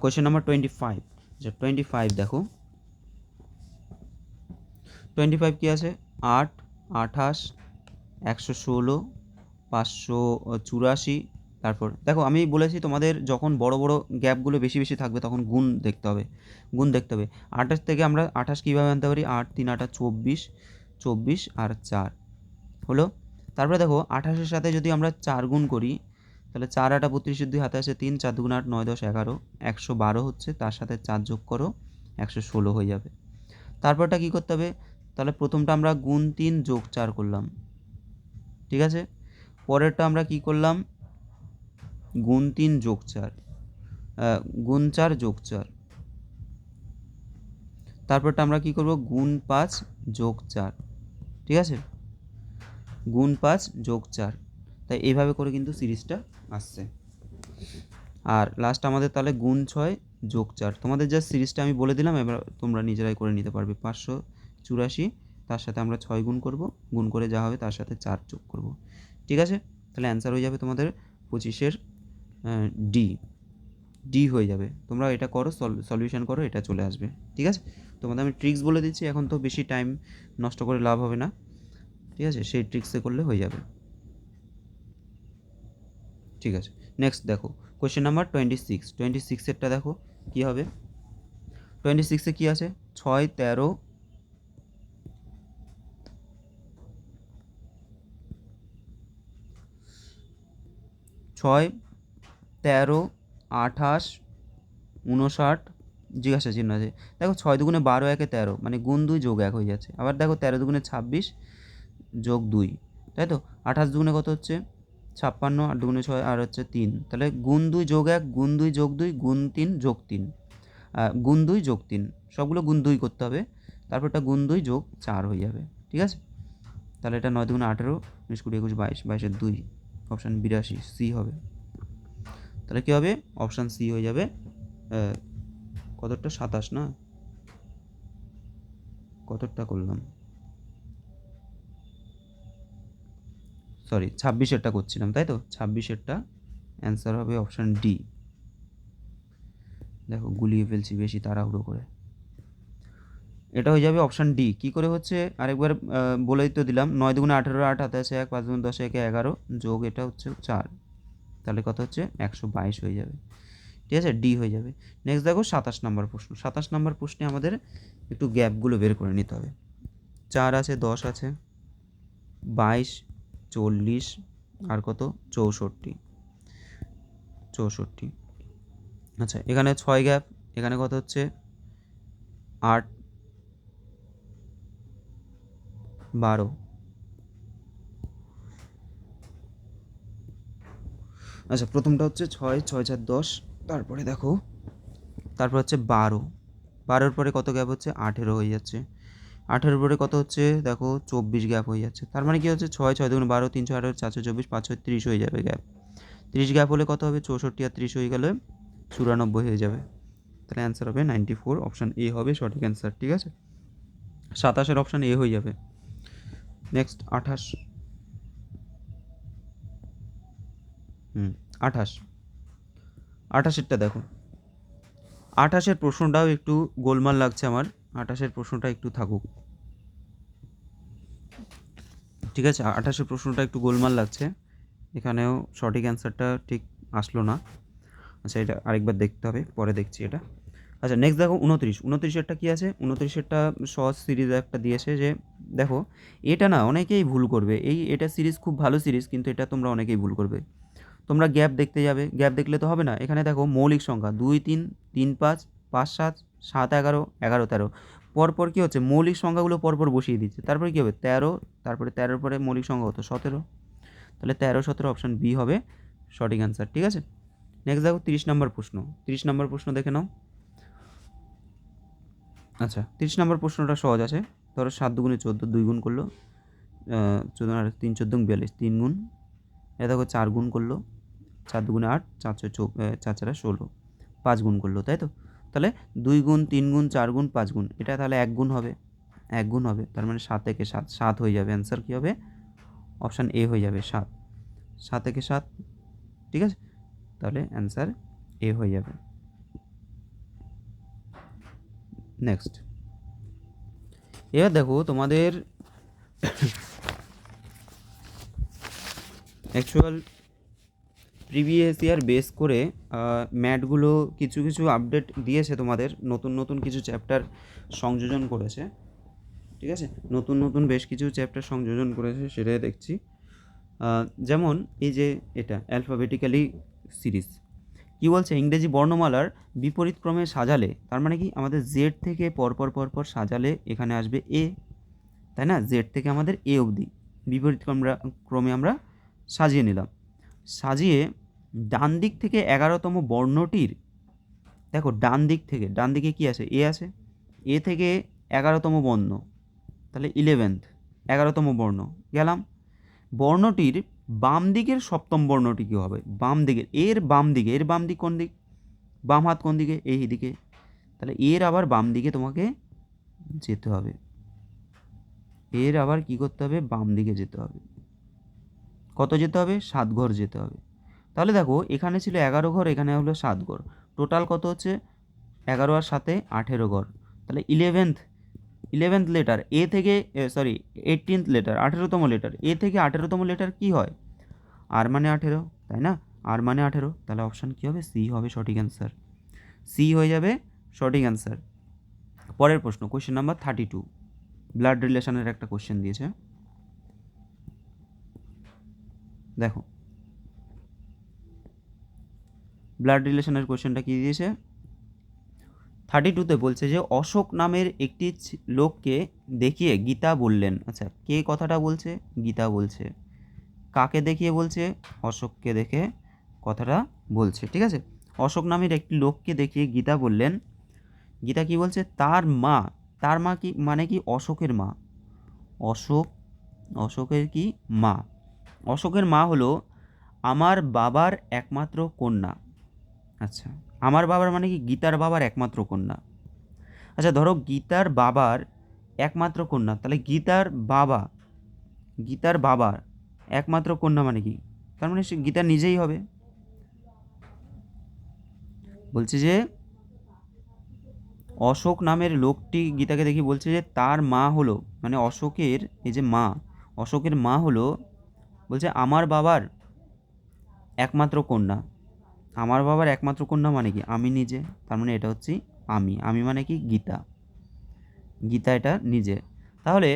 question number 25। আচ্ছা, 25 দেখো, 25 কী আছে, 8 28 116 584। তারপর দেখো আমি বলেছি তোমাদের যখন বড় বড় গ্যাপগুলো বেশি বেশি থাকবে তখন গুণ দেখতে হবে। 28 থেকে আমরা 28 কীভাবে আনতে পারি, 8 3 8 24, 24 আর 4 হলো। তারপরে দেখো 28-এর সাথে যদি আমরা 4 গুণ করি তাহলে 4 8 32, 2 হাতে আসে 3, 4 2 8 9 10 11 112 হচ্ছে, তার সাথে 4 যোগ করো 116 হয়ে যাবে। তারপরটা কী করতে হবে, তাহলে প্রথমটা আমরা গুণ 3 যোগ 4 করলাম, ঠিক আছে। পরেরটা আমরা কি করলাম, গুণ 3 যোগ 4, গুণ 4 যোগ 4। তারপরটা আমরা কি করব, গুণ 5 যোগ 4, ঠিক আছে, গুণ 5 যোগ 4। তাই এইভাবে করে কিন্তু সিরিজটা আসছে। আর লাস্ট আমাদের তাহলে গুণ 6 যোগ 4। তোমাদের যা সিরিজটা আমি বলে দিলাম, এবার তোমরা নিজেরাই করে নিতে পারবে। 584, তার সাথে আমরা 6 গুণ করব, গুণ করে যা হবে তার সাথে 4 যোগ করব, ঠিক আছে। তাহলে অ্যান্সার হয়ে যাবে তোমাদের 25-এর ডি হয়ে যাবে। তোমরা এটা করো, সলিউশন করো, এটা চলে আসবে, ঠিক আছে। তোমাদের আমি ট্রিক্স বলে দিচ্ছি, এখন তো বেশি টাইম নষ্ট করে লাভ হবে না, ঠিক আছে, সেই ট্রিক্সে করলে হয়ে যাবে, ঠিক আছে। নেক্সট দেখো কোয়েশ্চেন নাম্বার 26। 26-এরটা দেখো কী হবে। 26-এ কী আছে, 6 13 6 13 28 59 জিজ্ঞাসা চিহ্ন আছে। দেখো 6 2 12 1 13, মানে গুণ 2 যোগ 1 হয়ে যাচ্ছে। আবার দেখো 13 2 26 যোগ 2, তাই তো। 28 2 কত হচ্ছে 56, আর 2 6 আর হচ্ছে 3, তাহলে গুণ 2 যোগ 1, গুণ 2 যোগ 2, গুণ 3 যোগ 3, গুণ 2 যোগ 3, সবগুলো গুণ 2 করতে হবে। তারপরটা গুণ 2 যোগ 4 হয়ে যাবে, ঠিক আছে। তাহলে এটা 9 2 18, 19 20 21 22, 22-এর 2, অপশান 82 সি হবে। তাহলে কী হবে, অপশান সি হয়ে যাবে। কতটা 27 না, কতটা করলাম, সরি 26-এরটা করছিলাম, তাই তো। 26-এরটা অ্যান্সার হবে অপশান ডি। দেখো গুলিয়ে ফেলছি বেশি তাড়াহুড়ো করে, এটা হয়ে যাবে অপশান ডি। কী করে হচ্ছে আরেকবার বলেই তো দিলাম, 9 2 18, 8 হাতে আছে 1, 5 2 10 1 11 যোগ এটা হচ্ছে 4, তাহলে কত হচ্ছে 122 হয়ে যাবে, ঠিক আছে, ডি হয়ে যাবে। নেক্সট দেখো 27 নম্বর প্রশ্ন। 27 নম্বর প্রশ্নে আমাদের একটু গ্যাপগুলো বের করে নিতে হবে। 4 আছে, 10 আছে, 22 40 আর কত 64, 64। আচ্ছা, এখানে 6 গ্যাপ, এখানে কত হচ্ছে 8, 12। আচ্ছা, প্রথমটা হচ্ছে 6, 6 4 10, তারপরে দেখো, তারপর হচ্ছে 12, 12-র পরে কত গ্যাপ হচ্ছে 18 হয়ে যাচ্ছে, 18-র পরে কত হচ্ছে দেখো 24 গ্যাপ হয়ে যাচ্ছে। তার মানে কি হচ্ছে 6, 6 দুগুণে 12, 3 6 18, 4 6 24, 5 6 30 হয়ে যাবে গ্যাপ। 30 গ্যাপ হলে কত হবে 64 আর 30 হয়ে গেলে 94 হয়ে যাবে। তাহলে অ্যান্সার হবে 94, অপশান এ হবে সঠিক অ্যান্সার। ঠিক আছে, 27-এর অপশান এ হয়ে যাবে। নেক্সট 28। 28, 28-এরটা দেখো, 28-এর প্রশ্নটাও একটু গোলমাল লাগছে আমার, 28-এর প্রশ্নটা একটু থাকুক। ঠিক আছে, 28-এর প্রশ্নটা একটু গোলমাল লাগছে, এখানেও সঠিক অ্যান্সারটা ঠিক আসলো না। আচ্ছা, এটা আরেকবার দেখতে হবে, পরে দেখছি এটা। আচ্ছা, নেক্সট দেখো 29, 29-এরটা কী আছে, 29-এরটা সহজ সিরিজ একটা দিয়েছে, যে দেখো এটা না অনেকেই ভুল করবে, এটা সিরিজ খুব ভালো সিরিজ, কিন্তু এটা তোমরা অনেকেই ভুল করবে। তোমরা গ্যাপ দেখতে যাবে, গ্যাপ দেখলে তো হবে না। এখানে দেখো মৌলিক সংখ্যা 2 3, 3 5, 5 7, 7 11, 11 13, পরপর কী হচ্ছে মৌলিক সংখ্যাগুলো পরপর বসিয়ে দিচ্ছে, তারপরে কী হবে 13, তারপরে 13-র পরে মৌলিক সংখ্যা হতো 17, তাহলে 13 17 অপশান বি হবে সঠিক অ্যান্সার। ঠিক আছে, নেক্সট দেখো 30 নম্বর প্রশ্ন, 30 নম্বর প্রশ্ন দেখে নাও। আচ্ছা, 30 নম্বর প্রশ্নটা সহজ আছে। ধরো 7 দুগুণে 14, 2 গুণ করলো 14 আর 3 14 42, 3 গুণ, এটা দেখো 4 গুণ করলো, 4 দুগুণে 8, 4 4 4 16, 5 গুণ করলো, তাই তো। তাহলে 2 গুণ, 3 গুণ, 4 গুণ, 5 গুণ, এটা তাহলে 1 গুণ হবে, 1 গুণ হবে, তার মানে 7 থেকে 7, 7 হয়ে যাবে। অ্যান্সার কী হবে, অপশান এ হয়ে যাবে 7, 7 থেকে 7। ঠিক আছে, তাহলে অ্যান্সার এ হয়ে যাবে। নেক্সট, এবার দেখো তোমাদের অ্যাকচুয়াল প্রিভিয়াস ইয়ার বেস করে ম্যাথগুলো কিছু কিছু আপডেট দিয়েছে, তোমাদের নতুন নতুন কিছু চ্যাপ্টার সংযোজন করেছে। ঠিক আছে, নতুন নতুন বেশ কিছু চ্যাপ্টার সংযোজন করেছে, সেটাই দেখছি। যেমন এই যে এটা অ্যালফাবেটিক্যালি সিরিজ, কী বলছে, ইংরেজি বর্ণমালার বিপরীত ক্রমে সাজালে, তার মানে কি আমাদের জেড থেকে পরপর পরপর সাজালে এখানে আসবে এ, তাই না, জেড থেকে আমাদের এ অবধি বিপরীত ক্রমে আমরা সাজিয়ে নিলাম। সাজিয়ে ডান দিক থেকে 11তম বর্ণটির, দেখো ডান দিকে কি আছে, এ আছে, এ থেকে 11তম বর্ণ, তাহলে 11th, 11তম বর্ণ গেলাম। বর্ণটির বাম দিকের 7ম বর্ণটি কী হবে, বাম দিকের, এর বাম দিক কোন দিক, বাম হাত কোন দিকে, এই দিকে, তাহলে এর আবার বাম দিকে তোমাকে যেতে হবে, এর আবার কী করতে হবে, বাম দিকে যেতে হবে। কত যেতে হবে, 7 ঘর যেতে হবে। তাহলে দেখো এখানে ছিল 11 ঘর, এখানে হলো 7 ঘর, টোটাল কত হচ্ছে 11 আর 7 18 ঘর। তাহলে 11th লেটার এ থেকে, 18th লেটার 18তম লেটার, এ থেকে 18তম লেটার কি হয়, আর মানে 18, তাই না, আর মানে 18, তাহলে অপশান কী হবে, সি হবে সঠিক অ্যান্সার, সি হয়ে যাবে সঠিক অ্যান্সার। পরের প্রশ্ন, কোয়েশ্চেন নাম্বার 32, ব্লাড রিলেশনের একটা কোয়েশ্চেন দিয়েছে। দেখো ব্লাড রিলেশনের কোয়েশ্চেনটা কী দিয়েছে, 32তে বলছে যে অশোক নামের একটি লোককে দেখিয়ে গীতা বললেন। আচ্ছা, কে কথাটা বলছে, গীতা বলছে, কাকে দেখিয়ে বলছে, অশোককে দেখে কথাটা বলছে। ঠিক আছে, অশোক নামের একটি লোককে দেখিয়ে গীতা বললেন, গীতা কি বলছে, তার মা কি মানে কি, অশোকের মা, অশোকের কি মা, অশোকের মা হলো আমার বাবার একমাত্র কন্যা। আচ্ছা, আমার বাবার মানে কি, গীতার বাবার একমাত্র কন্যা। আচ্ছা, ধরো গীতার বাবার একমাত্র কন্যা, তাহলে গীতার বাবার একমাত্র কন্যা মানে কি, তার মানে সে গীতা নিজেই হবে। বলছে যে অশোক নামের লোকটি গীতাকে দেখি বলছে যে তার মা হলো, মানে অশোকের এই যে মা, অশোকের মা হলো, বলছে আমার বাবার একমাত্র কন্যা, আমার বাবার একমাত্র কন্যা মানে কি, আমি নিজে, তার মানে এটা হচ্ছে আমি মানে কি, গীতা এটা নিজে। তাহলে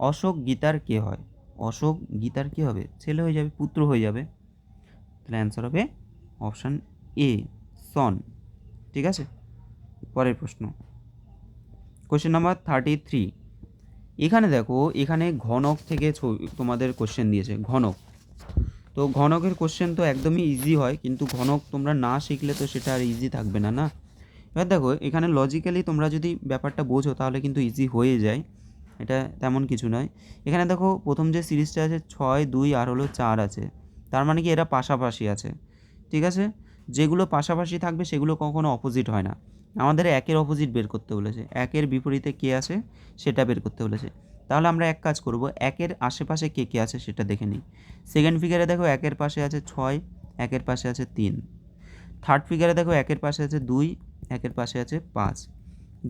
অশোক গীতার কে হয়, অশোক গীতার কী হবে, ছেলে হয়ে যাবে, পুত্র হয়ে যাবে। তাহলে অ্যান্সার হবে অপশান এ সন, ঠিক আছে। পরের প্রশ্ন, কোশ্চেন নাম্বার 33। এখানে দেখো, এখানে ঘনক থেকে তোমাদের কোশ্চেন দিয়েছে, ঘনক। তো ঘনকের কোশ্চেন তো একদমই ইজি হয়, কিন্তু ঘনক তোমরা না শিখলে তো সেটা আর ইজি থাকবে না, না। এবার দেখো, এখানে লজিক্যালি তোমরা যদি ব্যাপারটা বোঝো তাহলে কিন্তু ইজি হয়ে যায়, এটা তেমন কিছু নয়। এখানে দেখো, প্রথম যে সিরিজটা আছে 6, 2 আর হলো 4 আছে, তার মানে কি এরা পাশাপাশি আছে, ঠিক আছে। যেগুলো পাশাপাশি থাকবে সেগুলো কখনো অপোজিট হয় না। আমাদের একের অপোজিট বের করতে বলেছে, একের বিপরীতে কে আছে সেটা বের করতে বলেছে। তাহলে আমরা এক কাজ করব, একের আশেপাশে কে কে আছে সেটা দেখে নিই। সেকেন্ড ফিগারে দেখো একের পাশে আছে 6, একের পাশে আছে 3। থার্ড ফিগারে দেখো একের পাশে আছে 2, একের পাশে আছে 5।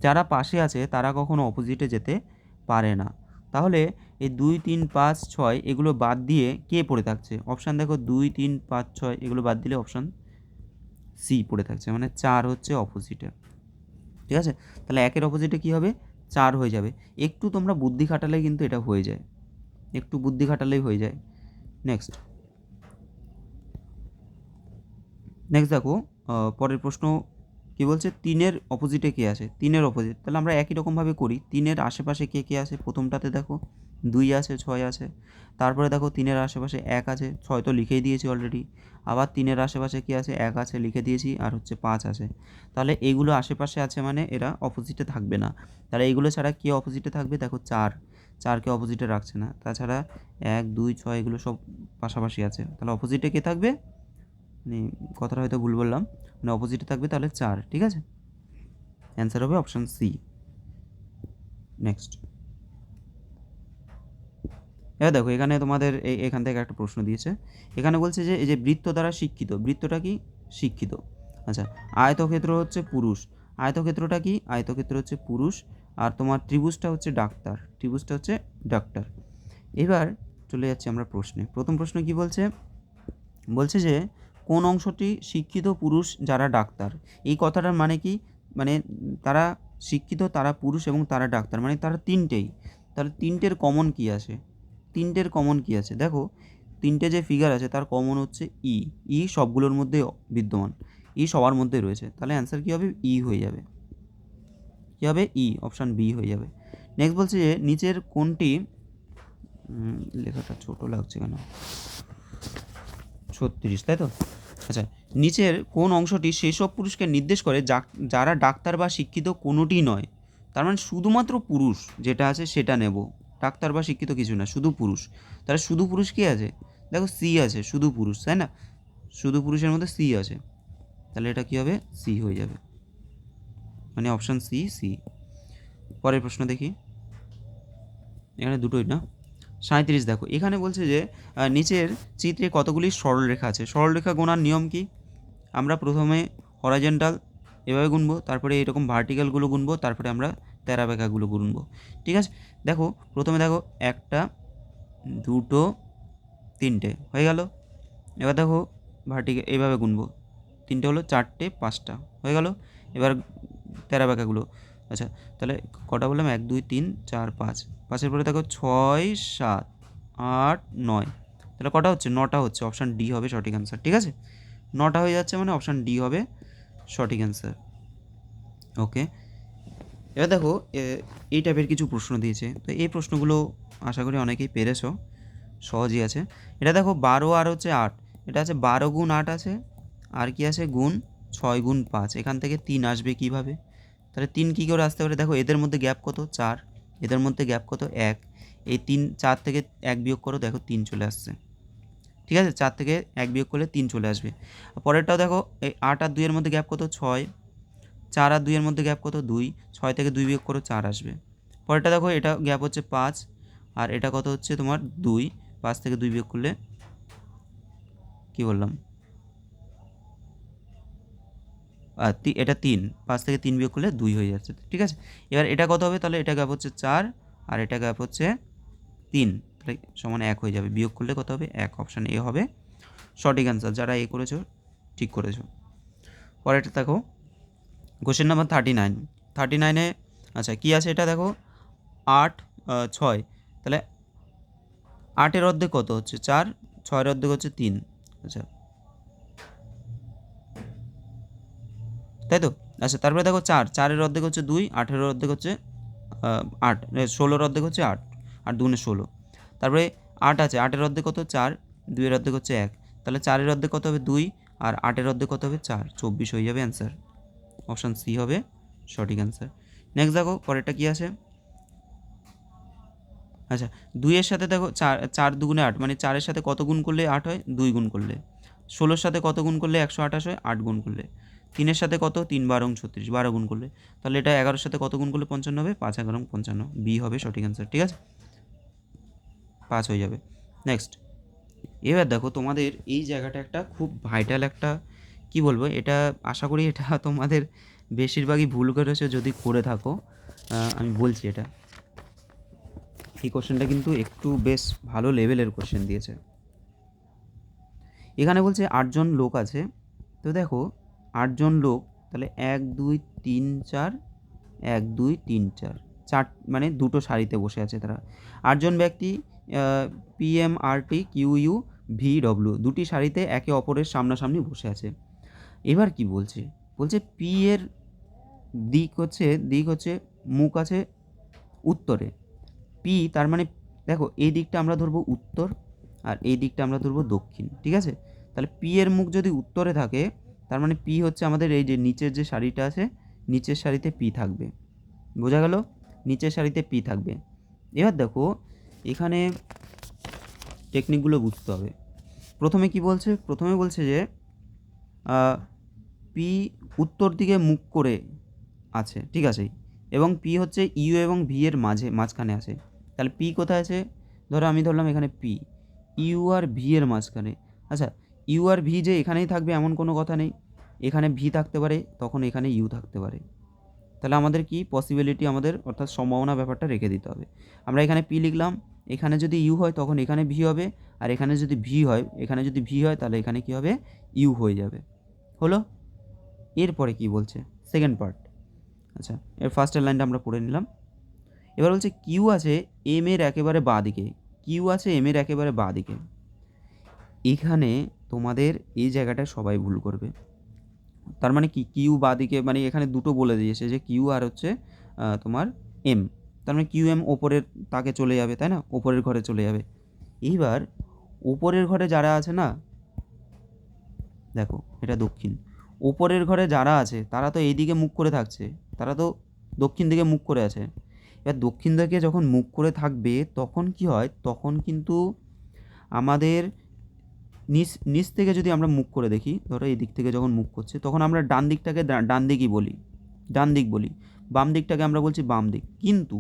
যারা পাশে আছে তারা কখনো অপোজিটে যেতে পারে না। তাহলে এই 2, 3, 5, 6 এগুলো বাদ দিয়ে কে পড়ে থাকছে? অপশান দেখো 2, 3, 5, 6 এগুলো বাদ দিলে অপশান সি পড়ে থাকছে, মানে 4 হচ্ছে অপোজিটে, ঠিক আছে। তাহলে একের অপোজিটে কী হবে? 4 হয়ে যাবে। একটু তোমরা বুদ্ধি খাটালেই কিন্তু এটা হয়ে যায়, একটু বুদ্ধি খাটালেই হয়ে যায়। নেক্সট দেখো, পরের প্রশ্ন কী বলছে, 3-এর অপোজিটে কে আছে? 3-এর অপোজিট, তাহলে আমরা একই রকমভাবে করি। 3-এর আশেপাশে কে কে আছে? প্রথমটাতে দেখো 2 আছে, 6 আছে। তারপরে দেখো 3-এর আশেপাশে 1 আছে, 6 তো লিখেই দিয়েছি অলরেডি। আবার 3-এর আশেপাশে কে আছে? 1 আছে, লিখে দিয়েছি, আর হচ্ছে 5 আছে। তাহলে এইগুলো আশেপাশে আছে মানে এরা অপোজিটে থাকবে না। তাহলে এইগুলো ছাড়া কে অপোজিটে থাকবে? দেখো 4কে অপোজিটে রাখছে না। তাছাড়া 1, 2, 6 এগুলো সব পাশাপাশি আছে, তাহলে অপোজিটে কে থাকবে? মানে কথাটা হয়তো ভুল বললাম, মানে অপোজিটে থাকবে তাহলে 4, ঠিক আছে। অ্যান্সার হবে অপশান সি। নেক্সট, এবার দেখো, এখানে তোমাদের এখান থেকে একটা প্রশ্ন দিয়েছে। এখানে বলছে যে এই যে বৃত্ত দ্বারা শিক্ষিত, বৃত্তটা কি? শিক্ষিত। আচ্ছা, আয়তক্ষেত্র হচ্ছে পুরুষ, আয়তক্ষেত্রটা কি? আয়তক্ষেত্র হচ্ছে পুরুষ। আর তোমার ত্রিভুজটা হচ্ছে ডাক্তার, ত্রিভুজটা হচ্ছে ডাক্তার। এবার চলে যাচ্ছি আমরা প্রশ্নে। প্রথম প্রশ্ন কি বলছে? বলছে যে কোন অংশটি শিক্ষিত পুরুষ যারা ডাক্তার? এই কথাটার মানে কি? মানে তারা শিক্ষিত, তারা পুরুষ এবং তারা ডাক্তার, মানে তারা তিনটেই। তাহলে তিনটের কমন কি আছে? তিনটের কমন কি আছে? দেখো, তিনটে যে ফিগার আছে তার কমন হচ্ছে ই। ই সবগুলোর মধ্যে বিদ্যমান, ই সবার মধ্যে রয়েছে। তাহলে অ্যান্সার কী হবে? ই হয়ে যাবে। কী হবে? ই, অপশান বি হয়ে যাবে। নেক্সট বলছে যে নিচের কোনটি, লেখাটা ছোটো লাগছে কেন, 36, তাই তো? আচ্ছা, নিচের কোন অংশটি সেসব পুরুষকে নির্দেশ করে যারা ডাক্তার বা শিক্ষিত কোনোটিই নয়? তার মানে শুধুমাত্র পুরুষ যেটা আছে সেটা নেব, ডাক্তার বা শিক্ষিত কিছু না, শুধু পুরুষ। তাহলে শুধু পুরুষ কী আছে? দেখো সি আছে, শুধু পুরুষ, তাই না? শুধু পুরুষের মধ্যে সি আছে, তাহলে এটা কী হবে? সি হয়ে যাবে, মানে অপশান সি, সি। পরের প্রশ্ন দেখি, এখানে দুটোই না, 37 দেখো, এখানে বলছে যে নিচের চিত্রে কতগুলি সরলরেখা আছে? সরলরেখা গোনার নিয়ম কি? আমরা প্রথমে হরাইজন্টাল এভাবে গুনবো, তারপরে এরকম ভার্টিক্যালগুলো গুনবো, তারপরে আমরা তেরাবেঁকাগুলো গুনবো, ঠিক আছে। দেখো, প্রথমে দেখো 1, 2, 3 হয়ে গেল। এবার দেখো ভার্টিক্যাল এইভাবে গুনবো, 3 হলো, 4, 5 হয়ে গেল। এবার তেরাবেঁকাগুলো, আচ্ছা তাহলে কটা বললাম? 1, 2, 3, 4, 5। 5-এর পরে দেখো 6, 7, 8, 9, তাহলে কটা হচ্ছে? 9টা হচ্ছে। অপশান ডি হবে সঠিক অ্যান্সার, ঠিক আছে। 9টা হয়ে যাচ্ছে মানে অপশান ডি হবে সঠিক অ্যান্সার। ওকে, এবার দেখো এই টাইপের কিছু প্রশ্ন দিয়েছে, তো এই প্রশ্নগুলো আশা করি অনেকেই পেরেছো, সহজই আছে। এটা দেখো 12 আর হচ্ছে 8, এটা আছে 12 গুণ 8 আছে, আর কি আছে? গুণ 6 গুণ 5, এখান থেকে 3 আসবে কীভাবে? তাহলে 3 কী করে আসতে পারে? দেখো এদের মধ্যে গ্যাপ কত? 4, এদের মধ্যে গ্যাপ কত? 1। এই 3, 4 থেকে 1 বিয়োগ করো, দেখো 3 চলে আসছে, ঠিক আছে। 4 থেকে 1 বিয়োগ করলে 3 চলে আসবে। পরেরটাও দেখো, এই 8 আর 2 এর মধ্যে গ্যাপ কত? 6, 4 আর 2 এর মধ্যে গ্যাপ কত? 2, 6 থেকে 2 বিয়োগ করো, 4 আসবে। পরেরটা দেখো, এটা গ্যাপ হচ্ছে 5, আর এটা কত হচ্ছে তোমার? 2, 5 থেকে 2 বিয়োগ করলে কী বললাম? এটা 3, 5 থেকে 3 বিয়োগ করলে 2 হয়ে যাচ্ছে, ঠিক আছে। এবার এটা কত হবে? তাহলে এটা গ্যাপ হচ্ছে 4, আর এটা গ্যাপ হচ্ছে 3, তাহলে সমান 1 হয়ে যাবে। বিয়োগ করলে কত হবে? 1। অপশান এ হবে সঠিক অ্যান্সার। যারা এ করেছো ঠিক করেছো। পরেরটা দেখো, কোশ্চেন নাম্বার 39। 39-এ আচ্ছা কী আছে এটা দেখো, 8, 6, তাহলে 8-এর অর্ধেক কত হচ্ছে? 4, 6-এর অর্ধেক হচ্ছে 3। আচ্ছা, তাই তো? আচ্ছা, তারপরে দেখো 4, 4-এর অর্ধেক হচ্ছে 2, 8-এর অর্ধেক হচ্ছে 8, 16-এর অর্ধেক হচ্ছে 8, 8 দুগুণে 16। তারপরে 8 আছে, 8-এর অর্ধেক কত? 4, 2-এর অর্ধেক হচ্ছে 1, তাহলে 4-এর অর্ধেক কত হবে? 2, আর 8-এর অর্ধেক কত হবে? 4, 24 হয়ে যাবে অ্যান্সার। অপশান সি হবে সঠিক অ্যান্সার। নেক্সট দেখো পরেরটা কী আছে। আচ্ছা, 2-এর সাথে দেখো 4, 4 দুগুণে 8, মানে 4-এর সাথে কত গুণ করলে 8 হয়? 2 গুণ করলে। 16-এর সাথে কত গুণ করলে 128 হয়? 8 গুণ করলে। 3-এর সাথে কত? 3 12 36, 12 গুণ করলে। তাহলে এটা 11-এর সাথে কত গুণ করলে 55 হবে? 5 11 55, বি হবে সঠিক অ্যান্সার। ঠিক আছে, 5 হয়ে যাবে। নেক্সট, এবার দেখো তোমাদের এই জায়গাটা একটা খুব ভাইটাল একটা, কি বলবো, এটা আশা করি এটা তোমাদের বেশিরভাগই ভুল করেছো যদি করে থাকো। আমি বলছি এটা, এই কোশ্চেনটা কিন্তু একটু বেশ ভালো লেভেলের কোশ্চেন দিয়েছে। এখানে বলছে 8 জন লোক আছে, তো দেখো 8 জন লোক, তাহলে 1 2 3 4, 1 2 3 4, 4 মানে দুটো সারিতে বসে আছে তারা। 8 জন ব্যক্তি PMRT QU VW দুটি সারিতে একে অপরের সামনাসামনি বসে আছে। এবার কি বলছে? বলছে পি এর দিক হচ্ছে মুখ আছে উত্তরে। পি তার মানে দেখো এই দিকটা আমরা ধরবো উত্তর, আর এই দিকটা আমরা ধরবো দক্ষিণ। ঠিক আছে, তাহলে পি এর মুখ যদি উত্তরে থাকে, তার মানে পি হচ্ছে আমাদের এই যে নিচের যে সারিটা আছে, নিচের সারিতে পি থাকবে। বোঝা গেল? নিচের সারিতে পি থাকবে। এবার দেখো এখানে টেকনিকগুলো বুঝতে হবে। প্রথমে কি বলছে? প্রথমে বলছে যে পি উত্তর দিকে মুখ করে আছে, ঠিক আছে, এবং পি হচ্ছে ইউ এবং ভি এর মাঝখানে আছে। তাহলে পি কোথায় আছে? ধরো আমি ধরলাম এখানে পি, ইউ আর ভি এর মাঝখানে। আচ্ছা, ইউ আর ভি যে এখানেই থাকবে এমন কোনো কথা নেই, এখানে ভি থাকতে পারে, তখন এখানে ইউ থাকতে পারে। তাহলে আমাদের কি পসিবিলিটি, আমাদের অর্থাৎ সম্ভাবনা ব্যাপারটা রেখে দিতে হবে। আমরা এখানে পি লিখলাম, এখানে যদি ইউ হয় তখন এখানে ভি হবে, আর এখানে যদি ভি হয়, তাহলে এখানে কি হবে? ইউ হয়ে যাবে। হলো? এরপরে কি বলছে সেকেন্ড পার্ট। আচ্ছা, এর ফার্স্টের লাইনটা আমরা পড়ে নিলাম। এবার বলছে কিউ আছে এম এর একেবারে বাঁ দিকে। কিউ আছে এম এর একেবারে বাঁ দিকে। এখানে তোমাদের এই জায়গাটা সবাই ভুল করবে। তার মানে কি? কিউ বাঁ দিকে, মানে এখানে দুটো বলে দিয়েছে যে কিউ আর হচ্ছে তোমার এম, তার মানে কিউ এম ওপরের তাকে চলে যাবে, তাই না? ওপরের ঘরে চলে যাবে। এইবার ওপরের ঘরে যারা আছে না, দেখো এটা দক্ষিণ, ওপরের ঘরে যারা আছে তারা তো এই দিকে মুখ করে থাকছে, তারা তো দক্ষিণ দিকে মুখ করে আছে। এবার দক্ষিণ দিকে যখন মুখ করে থাকবে তখন কি হয়? তখন কিন্তু আমাদের নিচ থেকে যদি আমরা মুখ করে দেখি, ধরো এই দিক থেকে যখন মুখ করছে তখন আমরা ডান দিকটাকে ডান দিকই বলি, ডান দিক বলি, বাম দিকটাকে আমরা বলছি বাম দিক। কিন্তু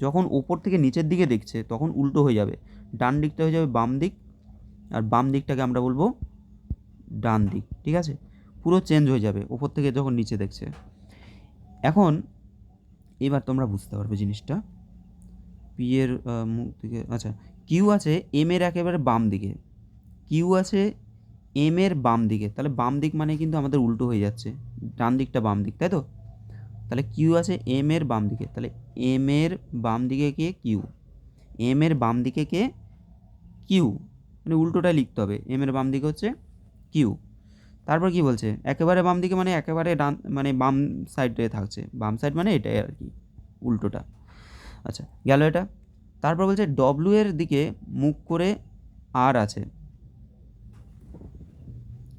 যখন ওপর থেকে নিচের দিকে দেখছে তখন উল্টো হয়ে যাবে, ডান দিকটা হয়ে যাবে বাম দিক, আর বাম দিকটাকে আমরা বলবো ডান দিক। ঠিক আছে, পুরো চেঞ্জ হয়ে যাবে ওপর থেকে যখন নিচে দেখছে। এখন এবার তোমরা বুঝতে পারবে জিনিসটা। পি এর মুখ দিকে, আচ্ছা, কিউ আছে এম এর একেবারে বাম দিকে, কিউ আছে এম এর বাম দিকে, তাহলে বাম দিক মানে কিন্তু আমাদের উল্টো হয়ে যাচ্ছে, ডান দিকটা বাম দিক, তাই তো? তাহলে কিউ আছে এম এর বাম দিকে, তাহলে এম এর বাম দিকে কে? কিউ। এম এর বাম দিকে কে? কিউ, মানে উল্টোটাই লিখতে হবে, এম এর বাম দিকে হচ্ছে কিউ। তারপর কি বলছে? একেবারে বাম দিকে মানে একেবারে ডান, মানে বাম সাইডে থাকছে, বাম সাইড মানে এটাই আর কি, উল্টোটা। আচ্ছা, গেল এটা। তারপর বলছে ডব্লিউ এর দিকে মুখ করে আর আছে।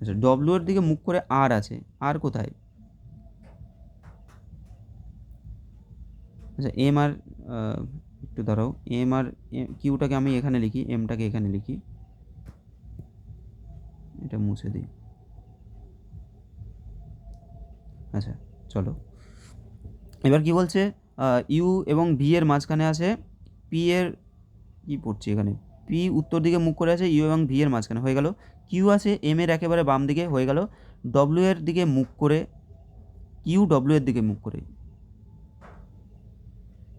আচ্ছা, ডব্লিউ এর দিকে মুখ করে আর আছে, আর কোথায়? আচ্ছা, এম আর একটু দাঁড়াও, এম আর কিউটাকে আমি এখানে লিখি, এমটাকে এখানে লিখি, এটা মুছে দিই। আচ্ছা, চলো এবার কি বলছে? ইউ এবং ভি এর মাঝখানে আছে পি এর, কী পড়ছি এখানে, পি উত্তর দিকে মুখ করে আছে, ইউ এবং ভি এর মাঝখানে হয়ে গেল। কিউ আছে এম এর একেবারে বাম দিকে হয়ে গেল। ডব্লিউ এর দিকে মুখ করে, কিউ ডব্লিউ এর দিকে মুখ করে,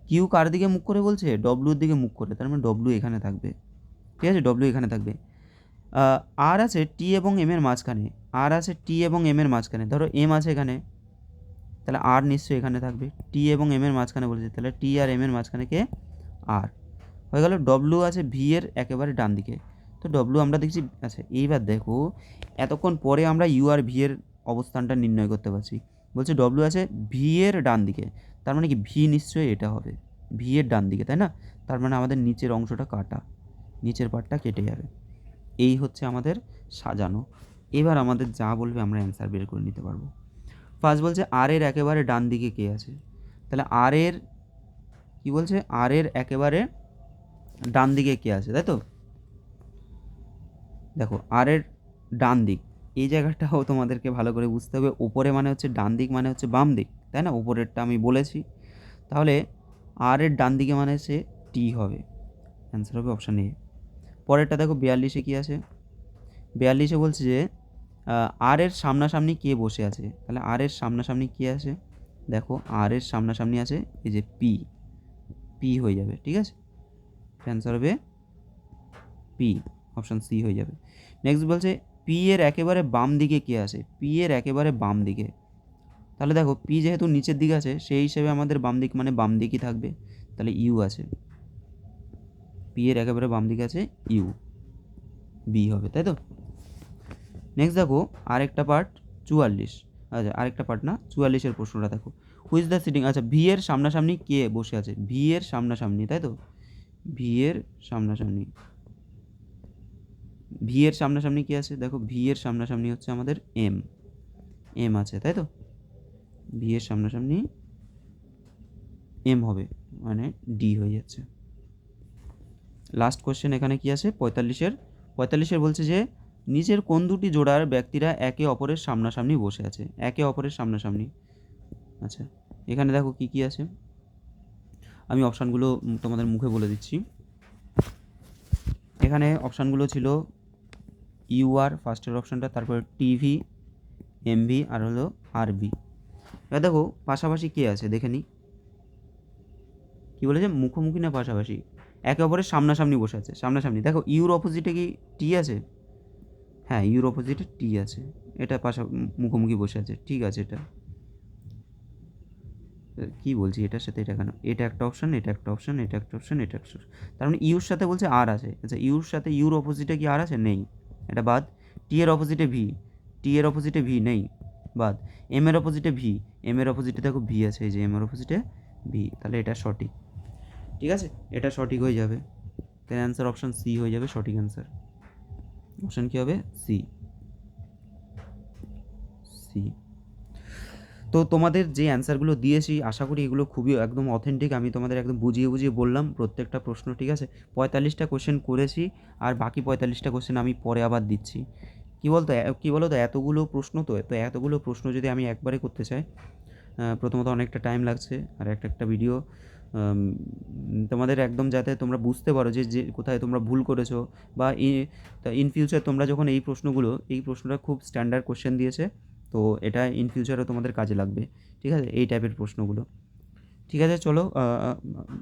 কিউ কার দিকে মুখ করে বলছে? ডব্লিউর দিকে মুখ করে, তার মানে ডব্লিউ এখানে থাকবে। ঠিক আছে, ডব্লিউ এখানে থাকবে। আর আছে টি এবং এম এর মাঝখানে, আর আছে টি এবং এম এর মাঝখানে, ধরো এম আছে এখানে, তাহলে আর নিশ্চয়ই এখানে থাকবে। টি এবং এম এর মাঝখানে বলছে, তাহলে টি আর এম এর মাঝখানে কে? আর। হয়ে গেল। ডব্লিউ আছে ভি এর একেবারে ডান দিকে, তো ডব্লিউ আমরা দেখছি। আচ্ছা, এইবার দেখো এতক্ষণ পরে আমরা ইউ আর ভি এর অবস্থানটা নির্ণয় করতে পারছি। বলছে ডব্লিউ আছে ভি এর ডান দিকে, তার মানে কি ভি নিশ্চয়ই এটা হবে, ভি এর ডান দিকে, তাই না? তার মানে আমাদের নিচের অংশটা কাটা, নিচের পার্টটা কেটে যাবে। এই হচ্ছে আমাদের সাজানো। এবার আমাদের যা বলবে আমরা অ্যান্সার বের করে নিতে পারবো। ফার্স্ট বলছে আর এর একেবারে ডান দিকে কে আছে, তাহলে আর এর কী বলছে, আর এর একেবারে ডান দিকে কে আছে, তাই তো? দেখো আর এর ডান দিক, এই জায়গাটাও তোমাদেরকে ভালো করে বুঝতে হবে। ওপরে মানে হচ্ছে ডান দিক, মানে হচ্ছে বাম দিক, তাই না? উপরেরটা আমি বলেছি। তাহলে আর এর ডান দিকে মানে হচ্ছে টি হবে, অ্যান্সার হবে অপশান এ। পরেরটা দেখো 42-এ কী আছে, 42-এ বলছে যে আর এর সামনাসামনি কে বসে আছে, তাহলে আর এর সামনাসামনি কে আছে, দেখো আর এর সামনাসামনি আছে এই যে পি, পি হয়ে যাবে, ঠিক আছে? অ্যান্সার হবে পি, অপশান সি হয়ে যাবে। নেক্সট বলছে পি এর একেবারে বাম দিকে কে আছে, পি এর একেবারে বাম দিকে, তাহলে দেখো পি যেহেতু নিচের দিকে আছে সেই হিসেবে আমাদের বাম দিক মানে বাম দিকই থাকবে, তাহলে ইউ আছে, পি এর একেবারে বাম দিকে আছে ইউ, বি হবে, তাই তো? নেক্সট দেখো আরেকটা পার্ট 44, আচ্ছা আরেকটা পার্ট না, 44-এর প্রশ্নটা দেখো, হুইজ দ্য সিটিং, আচ্ছা ভি এর সামনাসামনি কে বসে আছে, ভি এর সামনাসামনি, তাই তো? ভি এর সামনাসামনি, ভি এর সামনাসামনি কে আছে, দেখো ভি এর সামনাসামনি হচ্ছে আমাদের এম, এম আছে, তাই তো? ভি এর সামনাসামনি এম হবে, মানে ডি হয়ে যাচ্ছে। লাস্ট কোশ্চেন এখানে কি আছে 45-এর বলছে যে নিচের কোন দুটি জোড়ার ব্যক্তিরা একে অপরের সামনাসামনি বসে আছে, একে অপরের সামনাসামনি। আচ্ছা এখানে দেখো কি কি আছে, আমি অপশানগুলো তোমাদের মুখে বলে দিচ্ছি। এখানে অপশানগুলো ছিল ইউআর ফার্স্টের অপশানটা, তারপর টিভি, এমভি, আর হলো আরবি। এবার দেখো পাশাপাশি কে আছে দেখে নিই, কী বলেছে মুখোমুখি না পাশাপাশি, একে অপরের সামনাসামনি বসে আছে, সামনাসামনি। দেখো ইউর অপোজিটে কি টি আছে, হ্যাঁ ইউর অপোজিটে টি আছে, এটা মুখোমুখি বসে আছে, ঠিক আছে। এটা কী বলছি, এটার সাথে এটা কেন, এটা একটা অপশান, এটা একটা অপশান, এটা একটা অপশান, এটা একটা অপশান, তার মানে ইউর সাথে বলছে আর আছে। আচ্ছা ইউর সাথে ইউর অপোজিটে কি আর আছে, নেই, এটা বাদ। টি এর অপোজিটে ভি, টি এর অপোজিটে ভি নেই, বাদ। এম এর অপোজিটে ভি, এম এর অপোজিটে দেখো ভি আছে, এই যে এম এর অপোজিটে ভি, তাহলে এটা সঠিক, ঠিক আছে, এটা সঠিক হয়ে যাবে। তাই অ্যান্সার অপশান সি হয়ে যাবে সঠিক অ্যান্সার। অপশান কী হবে, সি, সি। তো তোমাদের যে অ্যান্সারগুলো দিয়েছি আশা করি এগুলো খুবই একদম অথেন্টিক, আমি তোমাদের একদম বুঝিয়ে বুঝিয়ে বললাম প্রত্যেকটা প্রশ্ন, ঠিক আছে? 45টা কোশ্চেন করেছি, আর বাকি 45টা কোশ্চেন আমি পরে আবার দিচ্ছি। কী বলো তো এতগুলো প্রশ্ন, তো এতগুলো প্রশ্ন যদি আমি একবারে করতে চাই, প্রথমত অনেকটা টাইম লাগছে, আর একটা ভিডিও তোমাদের একদম যাতে তোমরা বুঝতে পারো যে কোথায় তোমরা ভুল করেছো, বা ইন ফিউচার তোমরা যখন এই প্রশ্নটা খুব স্ট্যান্ডার্ড কোশ্চেন দিয়েছে, তো এটা ইন ফিউচারও তোমাদের কাজে লাগবে, ঠিক আছে, এই টাইপের প্রশ্নগুলো। ঠিক আছে চলো,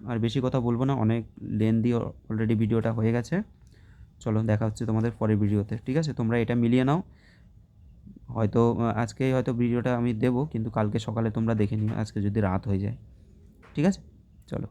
আর বেশি কথা বলবো না, অনেক লেন্দি অলরেডি ভিডিওটা হয়ে গেছে। চলো দেখা হচ্ছে তোমাদের পরের ভিডিওতে, ঠিক আছে? তোমরা এটা মিলিয়ে নাও, হয়তো আজকেই হয়তো ভিডিওটা আমি দেবো, কিন্তু কালকে সকালে তোমরা দেখে নিও, আজকে যদি রাত হয়ে যায়, ঠিক আছে? চলো।